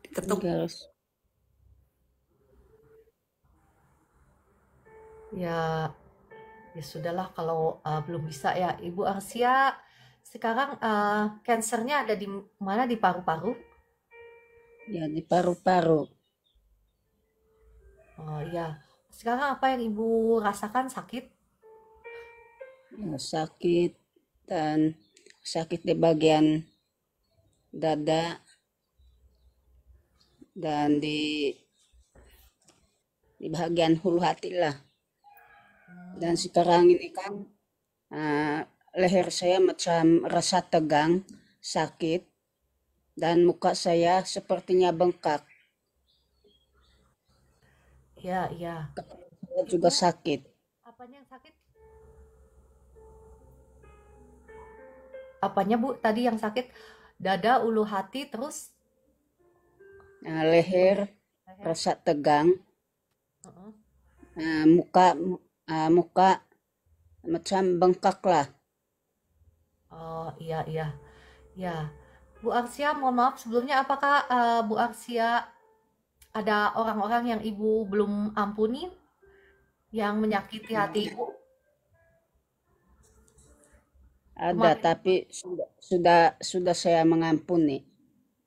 diketuk. Ya sudahlah kalau belum bisa ya. Ibu Arsia, sekarang kansernya ada di mana? Di paru-paru? Ya, di paru-paru. Oh ya, Sekarang apa yang Ibu rasakan sakit? Ya, sakit dan sakit di bagian dada dan di bagian hulu hati lah. Dan sekarang ini kan leher saya macam rasa tegang, sakit, dan muka saya sepertinya bengkak. Ya, iya. Saya juga sakit. Apanya yang sakit? Apanya Bu tadi yang sakit? Dada, ulu hati, terus Leher leher. rasa tegang, Heeh. muka macam bengkak lah. Oh iya iya. Ya. Bu Arsia, mohon maaf sebelumnya apakah Bu Arsia ada orang-orang yang Ibu belum ampuni yang menyakiti hati Ibu? Ada, Kemarin tapi sudah saya mengampuni.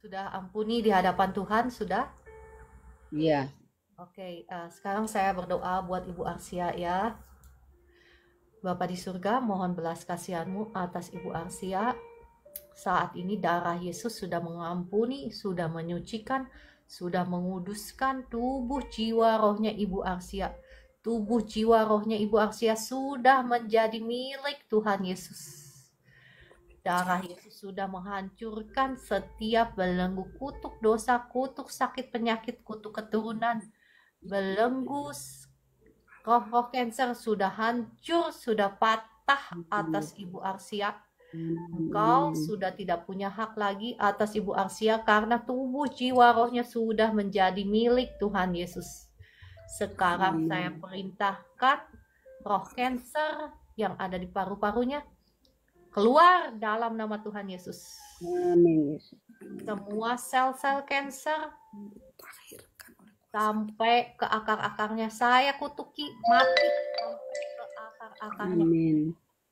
sudah ampuni di hadapan Tuhan, sudah? Iya. Oke, sekarang saya berdoa buat Ibu Arsia ya. Bapa di surga, mohon belas kasihan-Mu atas Ibu Arsia. Saat ini darah Yesus sudah mengampuni, sudah menyucikan, sudah menguduskan tubuh jiwa rohnya Ibu Arsia. Tubuh jiwa rohnya Ibu Arsia sudah menjadi milik Tuhan Yesus. Darah Yesus sudah menghancurkan setiap belenggu kutuk dosa, kutuk sakit penyakit, kutuk keturunan, belenggu roh-roh cancer sudah hancur, sudah patah atas Ibu Arsia. Engkau sudah tidak punya hak lagi atas Ibu Arsia karena tubuh jiwa rohnya sudah menjadi milik Tuhan Yesus. Sekarang saya perintahkan roh cancer yang ada di paru-parunya keluar dalam nama Tuhan Yesus. Amin. Semua sel-sel cancer Lahirkan oleh kuasa sampai ke akar-akarnya saya kutuki, mati sampai ke akar-akarnya. Amin.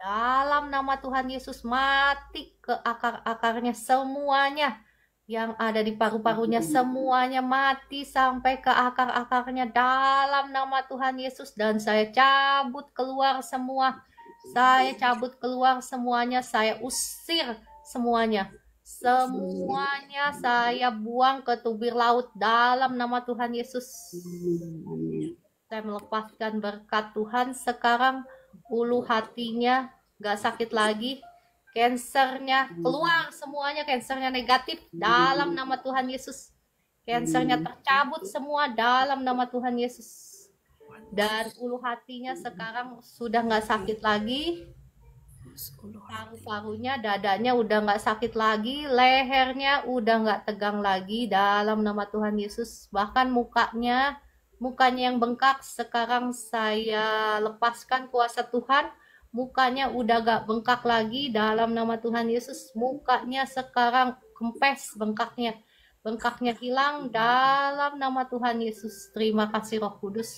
Dalam nama Tuhan Yesus, mati ke akar-akarnya semuanya yang ada di paru-parunya, semuanya mati sampai ke akar-akarnya dalam nama Tuhan Yesus. Dan saya cabut keluar semua, saya cabut keluar semuanya, saya usir semuanya. Semuanya saya buang ke tubir laut dalam nama Tuhan Yesus. Amin. Saya melepaskan berkat Tuhan sekarang. Ulu hatinya gak sakit lagi, cancernya keluar semuanya, cancernya negatif dalam nama Tuhan Yesus. Cancernya tercabut semua dalam nama Tuhan Yesus. Dan ulu hatinya sekarang sudah gak sakit lagi, paru-parunya, dadanya udah gak sakit lagi, lehernya udah gak tegang lagi dalam nama Tuhan Yesus. Bahkan mukanya yang bengkak sekarang saya lepaskan kuasa Tuhan. Mukanya udah gak bengkak lagi dalam nama Tuhan Yesus. Mukanya sekarang kempes bengkaknya. Bengkaknya hilang dalam nama Tuhan Yesus. Terima kasih Roh Kudus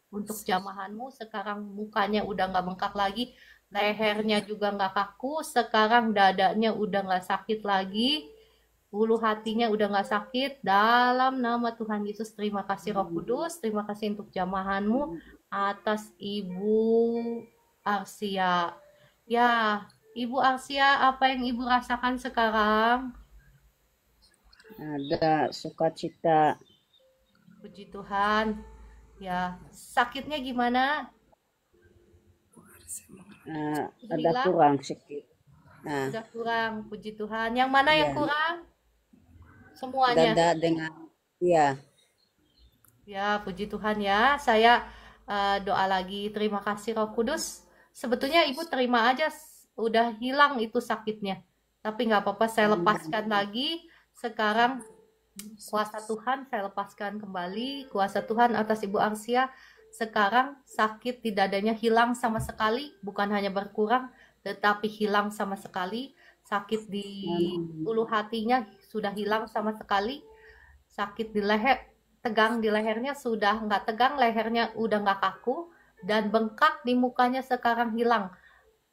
untuk jamahanmu. Sekarang mukanya udah gak bengkak lagi. Lehernya juga gak kaku. Sekarang dadanya udah gak sakit lagi. Ulu hatinya udah gak sakit dalam nama Tuhan Yesus. Terima kasih Roh Kudus. Terima kasih untuk jamahanmu atas Ibu Arsia. Ya, Ibu Arsia, apa yang Ibu rasakan sekarang? Ada sukacita. Puji Tuhan. Ya, sakitnya gimana? Ada Hilang? kurang sedikit. Sudah kurang, puji Tuhan. Yang mana yang Iya. kurang? Semuanya. Dada dengan iya. Ya, puji Tuhan ya. Saya doa lagi. Terima kasih Roh Kudus. Sebetulnya Ibu terima aja, udah hilang itu sakitnya. Tapi nggak apa-apa, saya lepaskan lagi. Sekarang kuasa Tuhan saya lepaskan kembali. Kuasa Tuhan atas Ibu Arsia. Sekarang sakit di dadanya hilang sama sekali. Bukan hanya berkurang, tetapi hilang sama sekali. Sakit di ulu hatinya sudah hilang sama sekali. Sakit di leher, tegang di lehernya sudah nggak tegang, lehernya udah nggak kaku. Dan bengkak di mukanya sekarang hilang.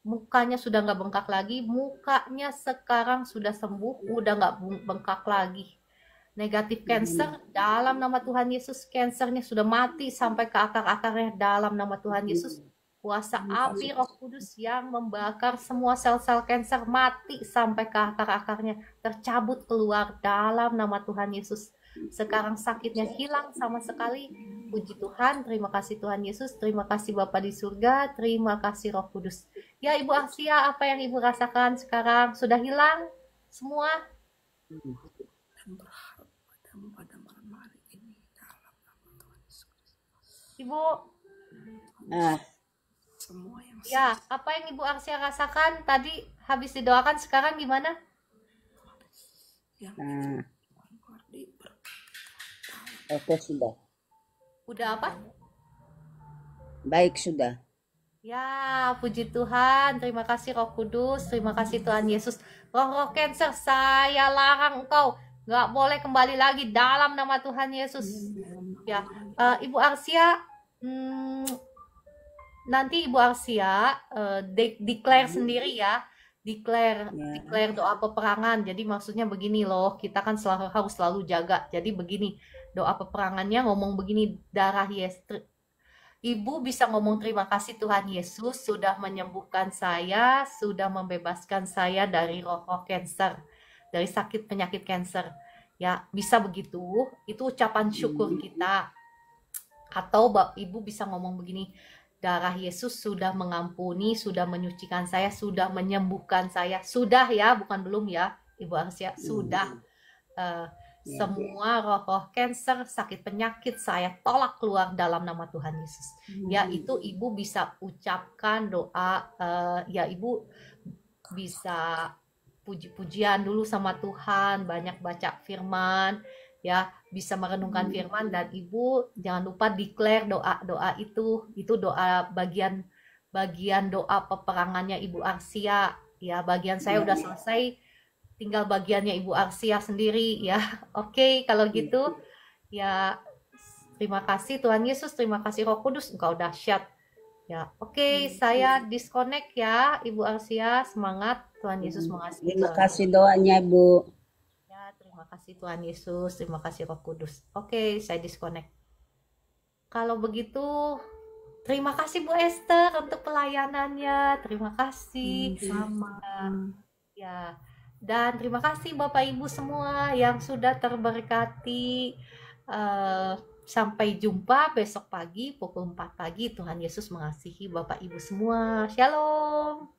Mukanya sudah nggak bengkak lagi. Mukanya sekarang sudah sembuh, udah nggak bengkak lagi. Negatif cancer dalam nama Tuhan Yesus, cancernya sudah mati sampai ke akar-akarnya dalam nama Tuhan Yesus. Kuasa api Roh Kudus yang membakar semua sel-sel kanker mati sampai ke akar-akarnya, tercabut keluar dalam nama Tuhan Yesus. Sekarang sakitnya hilang sama sekali. Puji Tuhan, terima kasih Tuhan Yesus, terima kasih Bapa di surga, terima kasih Roh Kudus. Ya Ibu Arsia, apa yang Ibu rasakan sekarang? Sudah hilang semua? Dan berharap padamu pada malam hari ini dalam nama Tuhan Yesus. Ibu, Ah, Semua yang ya apa yang Ibu Arsia rasakan tadi habis didoakan, sekarang gimana? yang ah, keluar diberkati. oke sudah. Udah apa? Baik sudah. Ya, puji Tuhan. Terima kasih Roh Kudus. Terima kasih Tuhan Yesus. Roh-roh cancer, saya larang engkau. Nggak boleh kembali lagi dalam nama Tuhan Yesus. Ya, Ibu Arsia, nanti Ibu Arsia declare sendiri ya. Declare doa peperangan. Jadi maksudnya begini loh, kita kan harus selalu jaga. Jadi begini, doa peperangannya ngomong begini, darah Yesus. Ibu bisa ngomong terima kasih Tuhan Yesus sudah menyembuhkan saya, sudah membebaskan saya dari roh-roh cancer, dari sakit penyakit cancer. Ya, bisa begitu. Itu ucapan syukur kita. Atau Ibu bisa ngomong begini, darah Yesus sudah mengampuni, sudah menyucikan saya, sudah menyembuhkan saya. Sudah ya, bukan belum ya, Ibu Arsia, sudah. Semua roh-roh cancer, sakit penyakit saya tolak keluar dalam nama Tuhan Yesus. Ya, itu Ibu bisa ucapkan doa, ya Ibu bisa puji-pujian dulu sama Tuhan, banyak baca firman, ya, bisa merenungkan firman, dan Ibu jangan lupa declare doa-doa itu doa bagian doa peperangannya Ibu Arsia. Ya, bagian saya udah selesai, tinggal bagiannya Ibu Arsia sendiri ya. Oke, kalau gitu ya, terima kasih Tuhan Yesus, terima kasih Roh Kudus, engkau dahsyat. Ya, oke, saya disconnect ya Ibu Arsia, semangat, Tuhan Yesus mengasihi. Terima kasih doanya Bu. Ya, terima kasih Tuhan Yesus, terima kasih Roh Kudus. Oke, saya disconnect. Kalau begitu, terima kasih Bu Esther untuk pelayanannya, terima kasih. Sama. Ya. Dan terima kasih Bapak Ibu semua yang sudah terberkati. Sampai jumpa besok pagi pukul 4 pagi. Tuhan Yesus mengasihi Bapak Ibu semua. Shalom.